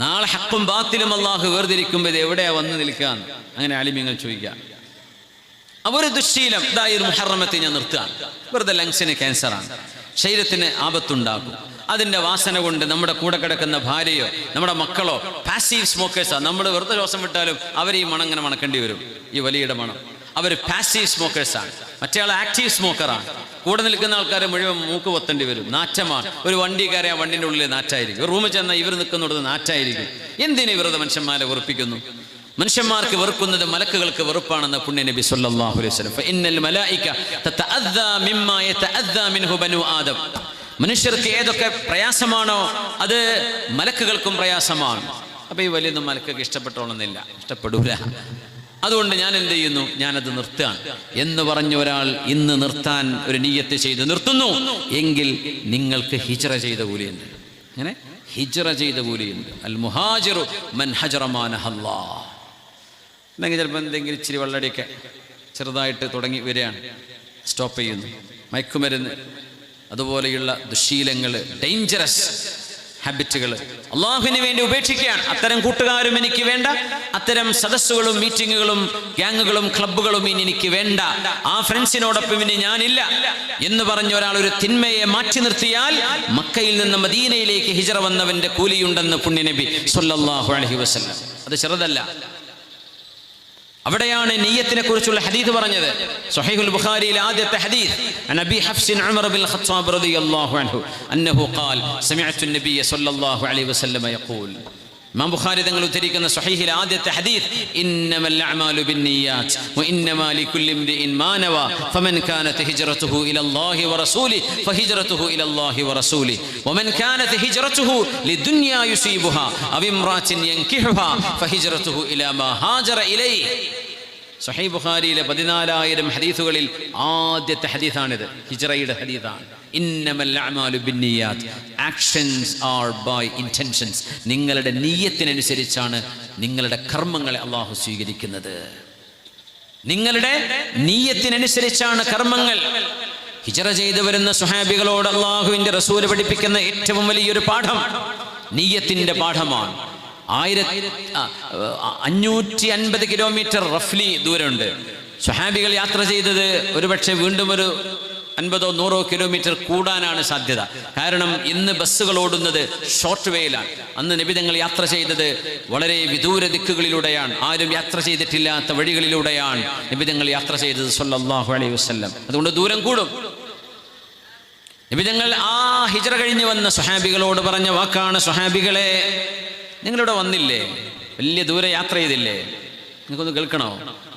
നാളെ ഹക്കും ബാത്തിലും അല്ലാഹു വേർതിരിക്കുമ്പോൾ ഇത് എവിടെയാ വന്ന് നിൽക്കാൻ? അങ്ങനെ ആലിമ്യങ്ങൾ ചോദിക്കാം. ഒരു ദുശ്ശീലം, ഇതായി ഒരു മുഹറമത്തെ ഞാൻ നിർത്തുകയാണ്. വെറുതെ ലങ്സിന് ക്യാൻസറാണ്, ശരീരത്തിന് ആപത്തുണ്ടാക്കും. അതിൻ്റെ വാസന കൊണ്ട് നമ്മുടെ കൂടെ കിടക്കുന്ന ഭാര്യയോ നമ്മുടെ മക്കളോ പാസീവ് സ്മോക്കേഴ്സാണ്. നമ്മൾ വെറുതെ ശ്വാസം വിട്ടാലും അവർ ഈ മണം ഇങ്ങനെ മണക്കേണ്ടി വരും, ഈ വലിയുടെ മണം. അവർ പാസീവ് സ്മോക്കേഴ്സാണ്. മറ്റേ ആൾ ആക്റ്റീവ് സ്മോക്കറാണ്. കൂടെ നിൽക്കുന്ന ആൾക്കാർ മുഴുവൻ മൂക്ക് പൊത്തേണ്ടി വരും. നാറ്റമാണ്. ഒരു വണ്ടി കയറി ആ വണ്ടിൻ്റെ ഉള്ളിൽ നാറ്റായിരിക്കും. റൂമിൽ ചെന്നാൽ ഇവർ നിൽക്കുന്നിടത്ത് നാറ്റായിരിക്കും. എന്തിനു വെറുതെ മനുഷ്യന്മാരെ വെറുപ്പിക്കുന്നു? മനുഷ്യന്മാർക്ക് വെറുക്കുന്നത് മലക്കുകൾക്ക് വെറുപ്പാണെന്ന് പുണ്യ നബി സല്ലല്ലാഹു അലൈഹി വസല്ലം. ഫഇന്നൽ മലായിക തതഅദ്ദാ മിമ്മാ യതഅദ്ദാ മിൻഹു ബനു ആദം. മനുഷ്യർക്ക് ഏതൊക്കെ പ്രയാസമാണോ അത് മലക്കുകൾക്കും പ്രയാസമാണ്. അപ്പോൾ ഈ വലിയൊന്നും മലക്കൊക്കെ ഇഷ്ടപ്പെട്ടോണമെന്നില്ല, ഇഷ്ടപ്പെടൂല. അതുകൊണ്ട് ഞാൻ എന്ത് ചെയ്യുന്നു? ഞാനത് നിർത്തുകയാണ് എന്ന് പറഞ്ഞ ഒരാൾ ഇന്ന് നിർത്താൻ ഒരു നിയ്യത്ത് ചെയ്ത് നിർത്തുന്നു എങ്കിൽ നിങ്ങൾക്ക് ഹിജ്റ ചെയ്ത കൂലിയുണ്ട്. അങ്ങനെ ഹിജ്റ ചെയ്ത കൂലിയുണ്ട്. അൽ മുഹാജിറു മൻ ഹജറ മാ നഹല്ലാഹ്. അല്ലെങ്കിൽ ചിലപ്പോൾ എന്തെങ്കിലും ഇച്ചിരി വെള്ളടിയൊക്കെ ചെറുതായിട്ട് തുടങ്ങി വരികയാണ്, സ്റ്റോപ്പ് ചെയ്യുന്നു. മയക്കുമരുന്ന്, അതുപോലെയുള്ള ദുശ്ശീലങ്ങൾ, ഡേഞ്ചറസ് ഹാബിറ്റുകൾ അള്ളാഹുവിന് വേണ്ടി ഉപേക്ഷിക്കുകയാണ്. അത്തരം കൂട്ടുകാരും എനിക്ക് വേണ്ട, അത്തരം സദസ്സുകളും മീറ്റിങ്ങുകളും ഗ്യാങ്ങുകളും ക്ലബ്ബുകളും ഇനി എനിക്ക് വേണ്ട, ആ ഫ്രണ്ട്സിനോടൊപ്പം ഇനി ഞാനില്ല എന്ന് പറഞ്ഞ ഒരാൾ ഒരു തിന്മയെ മാറ്റി നിർത്തിയാൽ മക്കയിൽ നിന്ന് മദീനയിലേക്ക് ഹിജ്റ വന്നവന്റെ കൂലിയുണ്ടെന്ന് പുണ്യനബി സ്വല്ലല്ലാഹു അലൈഹി വസല്ലം. അത് ചെറുതല്ല. അവിടെയാണ് നിയ്യത്തിനെ കുറിച്ചുള്ള ഹദീസ് പറഞ്ഞത്. സ്വഹീഹുൽ ബുഖാരിയിലെ ആദ്യത്തെ ഹദീസ്, അൻ അബി ഹഫ്സിൻ ഉമർ ബിൻ ഖത്താബ് റളിയല്ലാഹു അൻഹു അന്നഹു ഖാൽ സമിഅതു നബിയ സ്വല്ലല്ലാഹു അലൈഹി വസല്ലം യഖൂൽ. ഇമാം ബുഖാരി തങ്ങൾ ഉദ്ധരിക്കുന്ന സ്വഹീഹിൽ ആദ്യത്തെ ഹദീസ്, ഇന്നമൽ അഅമാലു ബിന്നിയാത്ത് വഇന്നമാ ലികുല്ലി ഇംരിഇൻ മാ നവ ഫമൻ കാനത് ഹിജ്റതുഹു ഇലല്ലാഹി വറസൂലിഹി ഫഹിജ്റതുഹു ഇലല്ലാഹി വറസൂലിഹി വമൻ കാനത് ഹിജ്റതുഹു ലിദുനിയാ യുസീബുഹാ അവ ഇംറാത്തിൻ യൻകിഹുഹാ ഫഹിജ്റതുഹു ഇലാ മാ ഹാജറ ഇലൈഹി. സ്വഹീഹ് ബുഖാരിയിലെ 14,000 ഹദീസുകളിൽ ആദ്യത്തെ ഹദീസാണിത്, ഹിജ്റയുടെ ഹദീസാണ്. ഇന്നമൽ അഅമാലു ബിന്നിയാത്ത്, ആക്ഷൻസ് ആർ ബൈ ഇന്റൻഷൻസ്. നിങ്ങളുടെ നിയ്യത്തിനനുസരിച്ചാണ് നിങ്ങളുടെ കർമ്മങ്ങളെ അള്ളാഹു സ്വീകരിക്കുന്നത്. നിങ്ങളുടെ നിയ്യത്തിനനുസരിച്ചാണ് കർമ്മങ്ങൾ. ഹിജ്റ ചെയ്തു വരുന്ന സ്വഹാബികളോട് അള്ളാഹുവിന്റെ റസൂല് പഠിപ്പിക്കുന്ന ഏറ്റവും വലിയൊരു പാഠം നിയ്യത്തിന്റെ പാഠമാണ്. 550 കിലോമീറ്റർ റഫ്ലി ദൂരമുണ്ട്. സ്വഹാബികൾ യാത്ര ചെയ്തത് ഒരുപക്ഷെ വീണ്ടും ഒരു 50-100 കിലോമീറ്റർ കൂടാനാണ് സാധ്യത. കാരണം ഇന്ന് ബസ്സുകൾ ഓടുന്നത് ഷോർട്ട് വേയിലാണ്. അന്ന് നബി തങ്ങൾ യാത്ര ചെയ്തത് വളരെ വിദൂര ദിക്കുകളിലൂടെയാണ്, ആരും യാത്ര ചെയ്തിട്ടില്ലാത്ത വഴികളിലൂടെയാണ് നബി തങ്ങൾ യാത്ര ചെയ്തത് സ്വല്ലല്ലാഹു അലൈഹി വസല്ലം. അതുകൊണ്ട് ദൂരം കൂടും. നബി തങ്ങൾ ആ ഹിജ്റ കഴിഞ്ഞ് വന്ന സ്വഹാബികളോട് പറഞ്ഞ വാക്കാണ്, സ്വഹാബികളെ നിങ്ങളിവിടെ വന്നില്ലേ, വലിയ ദൂരെ യാത്ര ചെയ്തില്ലേ, നിങ്ങൾക്കൊന്ന് കേൾക്കണോ?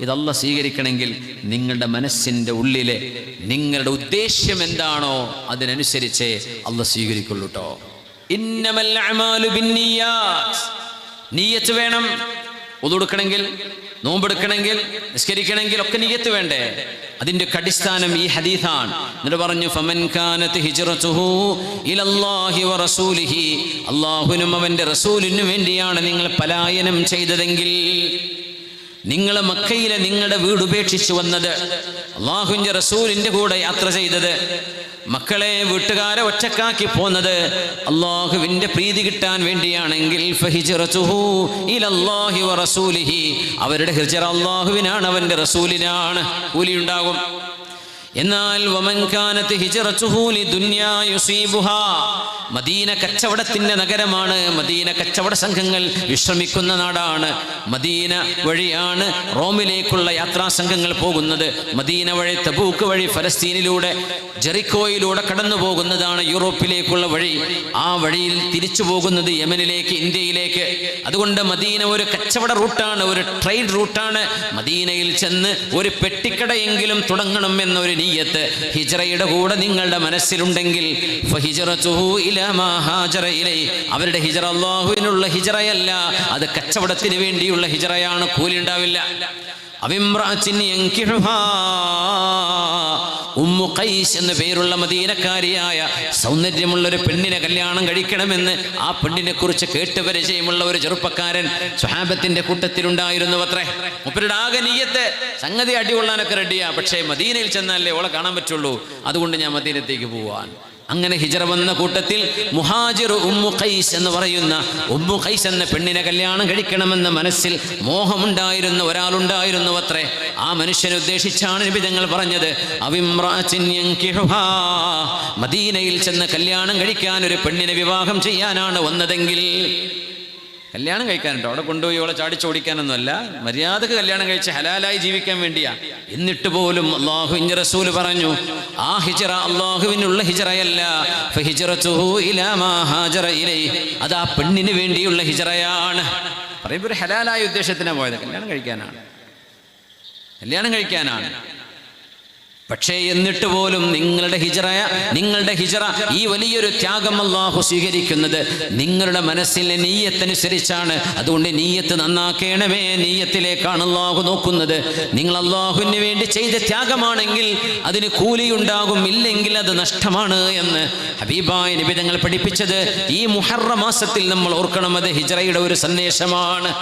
ഇത് അല്ലാഹ് സ്വീകരിക്കണമെങ്കിൽ നിങ്ങളുടെ മനസ്സിൻ്റെ ഉള്ളിലെ നിങ്ങളുടെ ഉദ്ദേശ്യം എന്താണോ അതിനനുസരിച്ചേ അല്ലാഹ് സ്വീകരിക്കുള്ളൂ കേട്ടോ. ഇന്നമൽ അഅമാലു ബിന്നിയാത്ത്, നിയ്യത്ത് വേണം. ഉളു എടുക്കണമെങ്കിൽ, നോമ്പെടുക്കണമെങ്കിൽ, നിസ്കരിക്കണമെങ്കിൽ ഒക്കെ നിയ്യത്ത് വേണ്ടേ? അതിൻ്റെ അടിസ്ഥാനം ഈ ഹദീസാണ്. എന്നിട്ട് പറഞ്ഞു, ഫമൻ കാനത് ഹിജ്റതുഹു ഇലല്ലാഹി വറസൂലിഹി, അല്ലാഹുവിനും അവൻ്റെ റസൂലിനും വേണ്ടിയാണ് നിങ്ങൾ പലായനം ചെയ്തതെങ്കിൽ, നിങ്ങൾ മക്കയിലെ നിങ്ങളുടെ വീട് ഉപേക്ഷിച്ചു വന്നത്, അല്ലാഹുവിൻ്റെ റസൂലിൻ്റെ കൂടെ യാത്ര ചെയ്തത്, മക്കളെ വീട്ടുകാരെ ഒറ്റക്കാക്കി പോന്നത് അല്ലാഹുവിൻ്റെ പ്രീതി കിട്ടാൻ വേണ്ടിയാണെങ്കിൽ ഫഹിജ്റതുഹു ഇലല്ലാഹി വറസൂലിഹി, അവരുടെ ഹിജ്റ അല്ലാഹുവിനാണ് അവൻ്റെ റസൂലിനാണ്, കൂലിയുണ്ടാകും. എന്നാൽ വമൻ കാനത് ഹിജ്റതുഹു ലിദുനിയാ യുസീബുഹാ, മദീന കച്ചവടത്തിൻ്റെ നഗരമാണ്. മദീന കച്ചവട സംഘങ്ങൾ വിശ്രമിക്കുന്ന നാടാണ്. മദീന വഴിയാണ് റോമിലേക്കുള്ള യാത്രാ സംഘങ്ങൾ പോകുന്നത്. മദീന വഴി തബൂക്ക് വഴി ഫലസ്തീനിലൂടെ ജെറിക്കോയിലൂടെ കടന്നു പോകുന്നതാണ് യൂറോപ്പിലേക്കുള്ള വഴി. ആ വഴിയിൽ തിരിച്ചു പോകുന്നത് യമനിലേക്ക്, ഇന്ത്യയിലേക്ക്. അതുകൊണ്ട് മദീന ഒരു കച്ചവട റൂട്ടാണ്, ഒരു ട്രേഡ് റൂട്ടാണ്. മദീനയിൽ ചെന്ന് ഒരു പെട്ടിക്കടയെങ്കിലും തുടങ്ങണം എന്നൊരു നിയ്യത്ത് ഹിജ്റയുടെ കൂടെ നിങ്ങളുടെ മനസ്സിലുണ്ടെങ്കിൽ ഫഹിജ്റതുഹു ഇലാ മാ ഹാജറ ഇലൈഹി, അവരുടെ ഹിജ്റ അല്ലാഹുവിനുള്ള ഹിജ്റയല്ല, അത് കച്ചവടത്തിന് വേണ്ടിയുള്ള ഹിജ്റയാണ്, കൂലി ഉണ്ടാവില്ല. അവിമ്രാത്തിൻ യൻകിഹുഹാ, ഉമ്മു ഖൈസ് എന്ന പേരുള്ള മദീനക്കാരിയായ സൗന്ദര്യമുള്ളൊരു പെണ്ണിനെ കല്യാണം കഴിക്കണമെന്ന് ആ പെണ്ണിനെ കുറിച്ച് കേട്ട് പരിചയമുള്ള ഒരു ചെറുപ്പക്കാരൻ സ്വഹാബത്തിന്റെ കൂട്ടത്തിലുണ്ടായിരുന്നു അത്രേ. മൂപ്പരുടെ ആകെ നിയ്യത്ത് സംഗതി അടികൊള്ളാനൊക്കെ റെഡിയാ, പക്ഷേ മദീനയിൽ ചെന്നാലേ ഓളെ കാണാൻ പറ്റുള്ളൂ, അതുകൊണ്ട് ഞാൻ മദീനത്തേക്ക് പോവാൻ. അങ്ങനെ ഹിജ്റ വന്ന കൂട്ടത്തിൽ മുഹാജിർ ഉമ്മു ഖൈസ് എന്ന് പറയുന്ന ഉമ്മു ഖൈസ് എന്ന പെണ്ണിനെ കല്യാണം കഴിക്കണമെന്ന മനസ്സിൽ മോഹമുണ്ടായിരുന്ന ഒരാളുണ്ടായിരുന്നു അത്രേ. ആ മനുഷ്യനെ ഉദ്ദേശിച്ചാണ് നബി തങ്ങൾ പറഞ്ഞത്, അവിമ്രാത്തിൻ യൻകിഹുഹാ, മദീനയിൽ ചെന്ന് കല്യാണം കഴിക്കാൻ ഒരു പെണ്ണിനെ വിവാഹം ചെയ്യാനാണ് വന്നതെങ്കിൽ, കല്യാണം കഴിക്കാനുണ്ടോ, അവിടെ കൊണ്ടുപോയി അവളെ ചാടിച്ചോടിക്കാനൊന്നുമല്ല, മര്യാദക്ക് കല്യാണം കഴിച്ച് ഹലാലായി ജീവിക്കാൻ വേണ്ടിയാ. എന്നിട്ട് പോലും അല്ലാഹുവിൻ്റെ റസൂൽ പറഞ്ഞു, ആ ഹിജ്റ അല്ലാഹുവിനുള്ള ഹിജ്റയല്ല, ഫഹിജ്റതുഹു ഇലാ മാ ഹാജറ ഇലൈഹി, അത് ആ പെണ്ണിന് വേണ്ടിയുള്ള ഹിജ്റയാണ്. പറയുമ്പോൾ ഒരു ഹലാലായ ഉദ്ദേശത്തിനാണ് പോയത്, കല്യാണം കഴിക്കാനാണ്. പക്ഷേ എന്നിട്ട് പോലും നിങ്ങളുടെ ഹിജ്റ ഈ വലിയൊരു ത്യാഗം അല്ലാഹു സ്വീകരിക്കുന്നത് നിങ്ങളുടെ മനസ്സിലെ നീയത്തനുസരിച്ചാണ്. അതുകൊണ്ട് നീയത്ത് നന്നാക്കണമേ, നീയത്തിലേക്കാണ് അല്ലാഹു നോക്കുന്നത്. നിങ്ങൾ അല്ലാഹുവിന് വേണ്ടി ചെയ്ത ത്യാഗമാണെങ്കിൽ അതിന് കൂലിയുണ്ടാകും, ഇല്ലെങ്കിൽ അത് നഷ്ടമാണ് എന്ന് ഹബീബായ നബി തങ്ങൾ പഠിപ്പിച്ചത് ഈ മുഹറം മാസത്തിൽ നമ്മൾ ഓർക്കണം. അത് ഹിജ്റയുടെ ഒരു സന്ദേശമാണ്.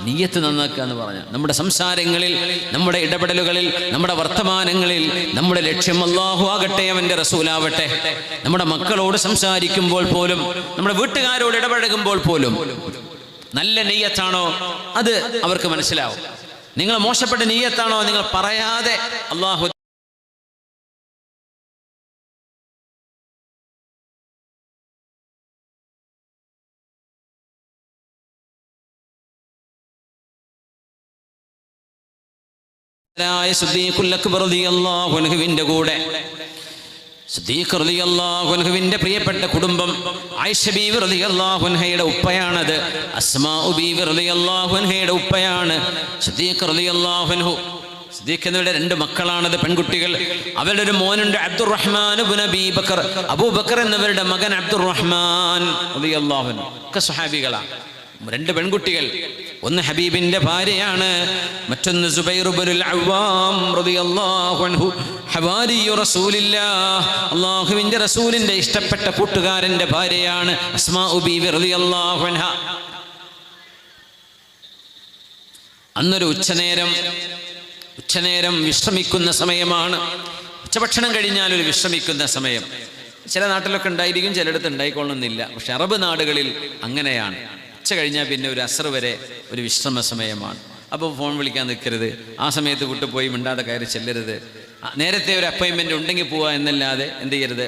നീയത്ത് നന്നാക്കുക എന്ന് പറഞ്ഞാൽ നമ്മുടെ സംസാരങ്ങളിൽ, നമ്മുടെ ഇടപെടലുകളിൽ, നമ്മുടെ വർത്തമാനങ്ങളിൽ നമ്മുടെ ലക്ഷ്യം അല്ലാഹു ആകട്ടെ, അവൻ്റെ റസൂലാവട്ടെ. നമ്മുടെ മക്കളോട് സംസാരിക്കുമ്പോൾ പോലും, നമ്മുടെ വീട്ടുകാരോട് ഇടപഴകുമ്പോൾ പോലും നല്ല നീയത്താണോ അത് അവർക്ക് മനസ്സിലാവും. നിങ്ങൾ മോശപ്പെട്ട നീയത്താണോ നിങ്ങൾ പറയാതെ അല്ലാഹു കൂടെ സിദ്ദീഖ് റളിയല്ലാഹു അൻഹുവിന്റെ പ്രിയപ്പെട്ട കുടുംബം. ആയിഷ ബീവി റളിയല്ലാഹു അൻഹയുടെ ഉപ്പയാണത്. അസ്മാ ബീവി റളിയല്ലാഹു അൻഹയുടെ ഉപ്പയാണ് സിദ്ദീഖ് റളിയല്ലാഹു അൻഹു. സിദ്ദീഖ് എന്നിവരുടെ 2 മക്കളാണത്, പെൺകുട്ടികൾ. അവരുടെ ഒരു മോനുണ്ട് അബ്ദുറഹ്മാൻ ഇബ്നു അബീ ബക്കർ. അബൂബക്കർ എന്നിവരുടെ മകൻ അബ്ദുറഹ്മാൻ റളിയല്ലാഹു അൻഹു. ഒക്കെ സ്വഹാബികളാണ്. 2 പെൺകുട്ടികൾ. ഒന്ന് ഹബീബിന്റെ ഭാര്യയാണ്, മറ്റൊന്ന് സുബൈർ ഇബ്നുൽ അവ്വാം റളിയല്ലാഹു അൻഹു, ഹവാരിയു റസൂലില്ലാഹ്, അല്ലാഹുവിന്റെ റസൂലിന്റെ ഇഷ്ടപ്പെട്ട കൂട്ടുകാരന്റെ ഭാര്യയാണ് അസ്മാ ബീവി റളിയല്ലാഹു അൻഹ. അന്നൊരു ഉച്ചനേരം വിശ്രമിക്കുന്ന സമയമാണ്. ഉച്ചഭക്ഷണം കഴിഞ്ഞാൽ ഒരു വിശ്രമിക്കുന്ന സമയം. ചില നാട്ടിലൊക്കെ ഉണ്ടായിരിക്കും, ചിലയിടത്ത് ഉണ്ടായിക്കൊള്ളുന്നില്ല. പക്ഷെ അറബ് നാടുകളിൽ അങ്ങനെയാണ്. ഉച്ച കഴിഞ്ഞാൽ പിന്നെ ഒരു അസർ വരെ ഒരു വിശ്രമ സമയമാണ്. അപ്പോൾ ഫോൺ വിളിക്കാൻ നിൽക്കരുത്, ആ സമയത്ത് വിട്ടുപോയി മിണ്ടാതെ കയറി ചെല്ലരുത്. നേരത്തെ ഒരു അപ്പോയിൻമെൻ്റ് ഉണ്ടെങ്കിൽ പോവുക എന്നല്ലാതെ എന്ത് ചെയ്യരുത്.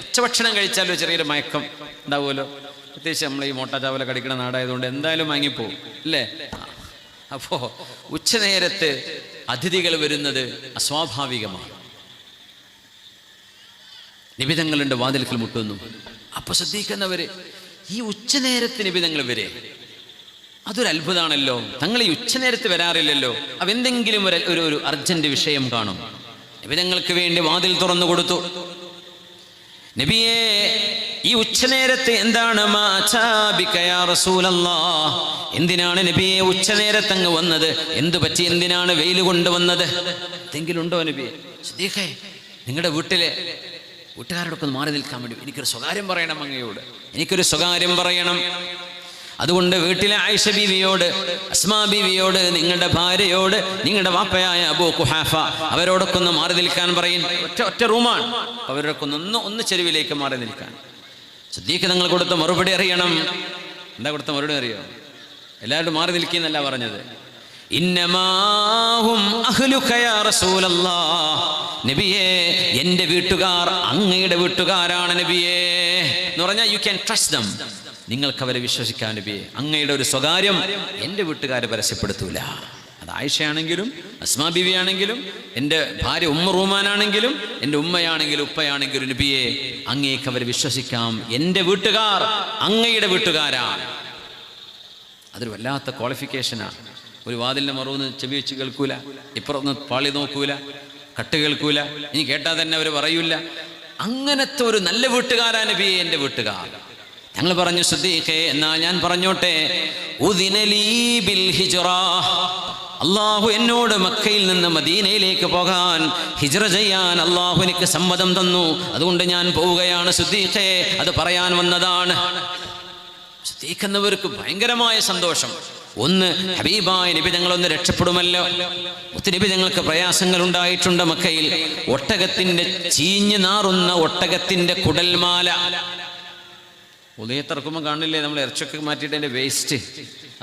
ഉച്ചഭക്ഷണം കഴിച്ചാൽ ഒരു ചെറിയൊരു മയക്കം ഉണ്ടാവുമല്ലോ. പ്രത്യേകിച്ച് നമ്മൾ ഈ മോട്ടാ ചാവല കടിക്കണ നാടായതുകൊണ്ട് എന്തായാലും വാങ്ങിപ്പോവും അല്ലേ. അപ്പോൾ ഉച്ചനേരത്ത് അതിഥികൾ വരുന്നത് അസ്വാഭാവികമാണ്. നിബിധങ്ങളുണ്ട്, വാതിൽക്കൽ മുട്ടുന്നു. അപ്പോൾ ശ്രദ്ധിക്കുന്നവർ ഈ ഉച്ചനേരത്ത് നിബിധങ്ങൾ വരെ, അതൊരു അത്ഭുതമാണല്ലോ. തങ്ങൾ ഈ ഉച്ചനേരത്ത് വരാറില്ലല്ലോ. അപ്പം എന്തെങ്കിലും ഒരു അർജന്റ് വിഷയം കാണും. നിബിധങ്ങൾക്ക് വേണ്ടി വാതിൽ തുറന്നു കൊടുത്തു. നബിയേ, ഈ ഉച്ചനേരത്ത് എന്താണ്? എന്തിനാണ് നബിയെ ഉച്ചനേരത്ത് അങ്ങ് വന്നത്? എന്തു പറ്റി? എന്തിനാണ് വെയിൽ കൊണ്ടുവന്നത്? എന്തെങ്കിലും ഉണ്ടോ നബിയെ? സിദ്ദീഖേ, നിങ്ങളുടെ വീട്ടുകാരോടൊക്കെ ഒന്ന് മാറി നിൽക്കാൻ വേണ്ടി എനിക്കൊരു സ്വകാര്യം പറയണം, അങ്ങയോട് എനിക്കൊരു സ്വകാര്യം പറയണം. അതുകൊണ്ട് വീട്ടിലെ ആയിഷ ബീവിയോട്, അസ്മാ ബീവിയോട്, നിങ്ങളുടെ ഭാര്യയോട്, നിങ്ങളുടെ വാപ്പയായ അബൂ ഖുഹാഫ അവരോടൊക്കെ ഒന്ന് മാറി നിൽക്കാൻ പറയും. ഒറ്റ റൂമാണ്. അവരോടൊക്കെ ഒന്ന് ചെരുവിലേക്ക് മാറി നിൽക്കാൻ. സിദ്ദീഖ് തങ്ങൾ കൊടുത്ത മറുപടി അറിയണം. എന്താ കൊടുത്ത മറുപടി അറിയോ? എല്ലാവരും മാറി നിൽക്കുന്നല്ല പറഞ്ഞത്. ഇന്നമാഹും അഹ്ലുക യാ റസൂലല്ലാഹ്, നബിയേ എൻ്റെ വീട്ടുകാർ അങ്ങയുടെ വീട്ടുകാരാണ് നബിയേ എന്ന് പറഞ്ഞാൽ യു ക്യാൻ ട്രസ്റ്റ് ദം, നിങ്ങൾക്ക് അവരെ വിശ്വസിക്കാൻ നബിയെ. അങ്ങയുടെ ഒരു സ്വകാര്യം എൻ്റെ വീട്ടുകാരെ പരസ്യപ്പെടുത്തൂല. അത് ആയിഷയാണെങ്കിലും അസ്മാ ബീവി ആണെങ്കിലും എൻ്റെ ഭാര്യ ഉമ്മ റൂമാനാണെങ്കിലും എൻ്റെ ഉമ്മയാണെങ്കിലും ഉപ്പയാണെങ്കിലും നബിയെ അങ്ങേക്ക് അവരെ വിശ്വസിക്കാം. എൻ്റെ വീട്ടുകാർ അങ്ങയുടെ വീട്ടുകാരാണ്. അതൊരു വല്ലാത്ത ക്വാളിഫിക്കേഷനാണ്. ഒരു വാതിലിൻ്റെ മറുവെന്ന് ചെവി വെച്ച് കേൾക്കൂല, ഇപ്പുറത്ത് പാളി നോക്കൂല, കട്ട് കേൾക്കൂല, ഇനി കേട്ടാൽ തന്നെ അവർ പറയൂല. അങ്ങനത്തെ ഒരു നല്ല വീട്ടുകാരാ നബിയെ എൻ്റെ വീട്ടുകാർ. ഞങ്ങൾ പറഞ്ഞു, സിദ്ദീഖേ എന്നാൽ ഞാൻ പറഞ്ഞോട്ടെ, അള്ളാഹു എന്നോട് മക്കയിൽ നിന്ന് മദീനയിലേക്ക് പോകാൻ, ഹിജ്റ ചെയ്യാൻ അള്ളാഹു എനിക്ക് സമ്മതം തന്നു. അതുകൊണ്ട് ഞാൻ പോവുകയാണ് സിദ്ദീഖേ, അത് പറയാൻ വന്നതാണ്. സിദ്ദീഖ് എന്നവർക്ക് ഭയങ്കരമായ സന്തോഷം. ഒന്ന്, ഹബീബായ നബി തങ്ങളൊന്ന് രക്ഷപ്പെടുമല്ലോ. ഒത്തിരി തങ്ങൾക്ക് പ്രയാസങ്ങൾ ഉണ്ടായിട്ടുണ്ട് മക്കയിൽ. ഒട്ടകത്തിന്റെ ചീഞ്ഞു നാറുന്ന ഒട്ടകത്തിന്റെ കുടൽമാല ഉദയത്തിറക്കുമ്പോൾ കാണില്ലേ, നമ്മൾ ഇറച്ചൊക്കെ മാറ്റിയിട്ട് അതിൻ്റെ വേസ്റ്റ്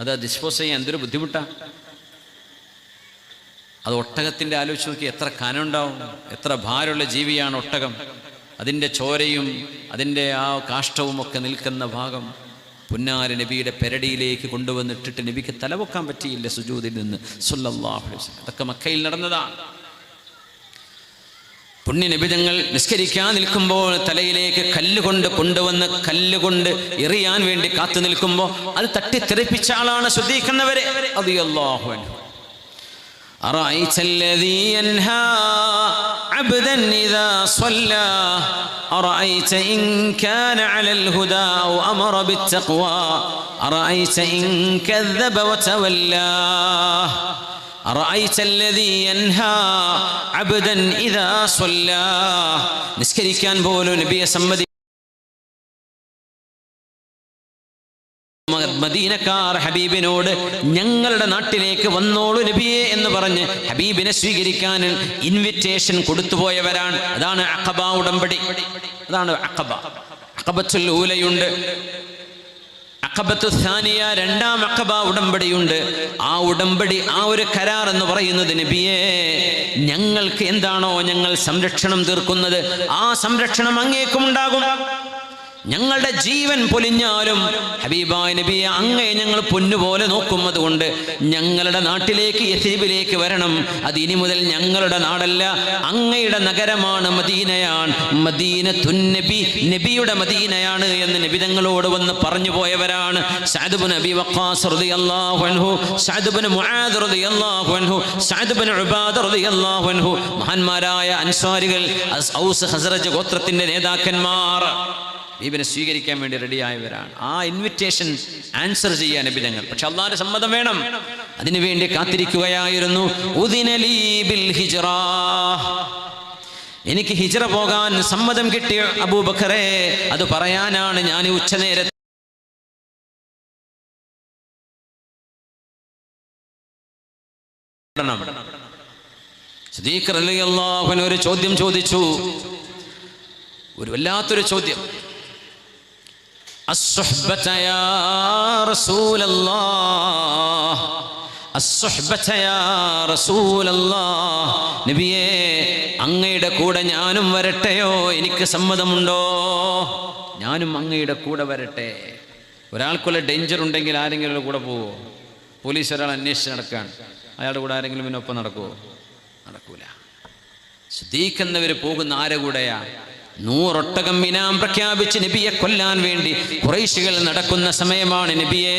അത് ഡിസ്പോസ് ചെയ്യാൻ എന്തൊരു ബുദ്ധിമുട്ടാണ്. അത് ഒട്ടകത്തിൻ്റെ ആലോചിച്ച് നോക്കി, എത്ര കനമുണ്ടാവും, എത്ര ഭാരമുള്ള ജീവിയാണ് ഒട്ടകം. അതിൻ്റെ ചോരയും അതിൻ്റെ ആ കാഷ്ടവും ഒക്കെ നിൽക്കുന്ന ഭാഗം പുന്നാര നബിയുടെ പെരടിയിലേക്ക് കൊണ്ടുവന്നിട്ടിട്ട് നബിക്ക് തലവെക്കാൻ പറ്റിയില്ല സുജൂദിൽ നിന്ന് സല്ലല്ലാഹു അലൈഹി വസല്ലം. അതൊക്കെ മക്കയിൽ നടന്നതാണ്. പുണ്യ നബിതങ്ങൾ നിസ്കരിക്കാൻ നിൽക്കുമ്പോൾ തലയിലേക്ക് കല്ലുകൊണ്ട് കൊണ്ടുവന്ന് കല്ലുകൊണ്ട് എറിയാൻ വേണ്ടി കാത്തു നിൽക്കുമ്പോൾ അത് തട്ടിത്തെറിപ്പിച്ച ആളാണ് സിദ്ദീഖ് എന്നവരെ റളിയല്ലാഹു അൻഹു. أرأيت الذي ينهى عبدا إذا صلى أرأيت إن كان على الهدى أو أمر بالتقوى أرأيت إن كذب وتولى أرأيت الذي ينهى عبدا إذا صلى നിസ്കരിക്കാൻ പോലും നബിയെ സമ്മതി മദീനക്കാർ ഹബീബിനോട് ഞങ്ങളുടെ നാട്ടിലേക്ക് വന്നോളൂ നബിയെ എന്ന് പറഞ്ഞ് ഹബീബിനെ സ്വീകരിക്കാൻ ഇൻവിറ്റേഷൻ കൊടുത്തുപോയവരാണ്. അതാണ് അഖബ ഉടമ്പടി. അതാണ് അഖബത്തുൽ ഊലയുണ്ട്, അഖബത്തു സാനിയ രണ്ടാം അഖബ ഉടമ്പടിയുണ്ട്. ആ ഉടമ്പടി, ആ ഒരു കരാർ എന്ന് പറയുന്നത് നബിയെ ഞങ്ങൾക്ക് എന്താണോ ഞങ്ങൾ സംരക്ഷണം തീർക്കുന്നത് ആ സംരക്ഷണം അങ്ങേക്കും ഉണ്ടാകും. ഞങ്ങളുടെ ജീവൻ പൊലിഞ്ഞാലും ഹബീബായ നബിയെ അങ്ങയെ ഞങ്ങൾ പൊന്നുപോലെ നോക്കും. അതുകൊണ്ട് ഞങ്ങളുടെ നാട്ടിലേക്ക് യഥീബിലേക്ക് വരണം. അത് ഇനി മുതൽ ഞങ്ങളുടെ നാടല്ല, അങ്ങയുടെ നഗരമാണ്, മദീനയാണ്, മദീനത്തുൻ നബി, നബിയുടെ മദീനയാണ് എന്ന് നബി തങ്ങളോട് വന്ന് പറഞ്ഞു പോയവരാണ് സഅദ് ഇബ്നു അബീ വഖാസ് റളിയല്ലാഹു അൻഹു, സഅദ് ഇബ്നു മുആദ് റളിയല്ലാഹു അൻഹു, സഅദ് ഇബ്നു ഉബാദ റളിയല്ലാഹു അൻഹു. മഹാന്മാരായ അൻസ്വാരികൾ, ഔസ് ഖസ്റജ് ഗോത്രത്തിന്റെ നേതാക്കന്മാർ ബീബിനെ സ്വീകരിക്കാൻ വേണ്ടി റെഡിയായവരാണ്. ആ ഇൻവിറ്റേഷൻ ആൻസർ ചെയ്യാൻ നബി തങ്ങൾ. പക്ഷെ അള്ളാഹുവിന്റെ സമ്മതം വേണം, അതിനുവേണ്ടി കാത്തിരിക്കുകയായിരുന്നു. ഉദിനലീ ബിൽ ഹിജ്റ, എനിക്ക് ഹിജ്റ പോകാൻ സമ്മതം കിട്ടിയ അബൂബക്കറേ, അത് പറയാനാണ് ഞാൻ ഈ ഉച്ചനേരത്ത് സിദ്ദീഖ് റളിയല്ലാഹു അൻഹു ഒരു ചോദ്യം ചോദിച്ചു, ഒരു വല്ലാത്തൊരു ചോദ്യം. അസ്സുഹ്ബത യാ റസൂലല്ലാഹ്, അസ്സുഹ്ബത യാ റസൂലല്ലാഹ്, നബിയേ അങ്ങയുടെ കൂടെ ഞാനും വരട്ടെയോ, എനിക്ക് സമ്മതമുണ്ടോ, ഞാനും അങ്ങയുടെ കൂടെ വരട്ടെ. ഒരാൾക്കുള്ള ഡേഞ്ചർ ഉണ്ടെങ്കിൽ ആരെങ്കിലും കൂടെ പോവോ? പോലീസ് ഒരാൾ അന്വേഷിച്ച് നടക്കുകയാണ്, അയാളുടെ കൂടെ ആരെങ്കിലും പിന്നെ ഒപ്പം നടക്കുമോ? നടക്കൂല. സിദ്ദീഖ് എന്നവർ പോകുന്ന ആരെ കൂടെയാ? 100 ഒട്ടകം ഇനാം പ്രഖ്യാപിച്ച് നബിയെ കൊല്ലാൻ വേണ്ടി ഖുറൈശികൾ നടക്കുന്ന സമയമാണ്. നബിയേ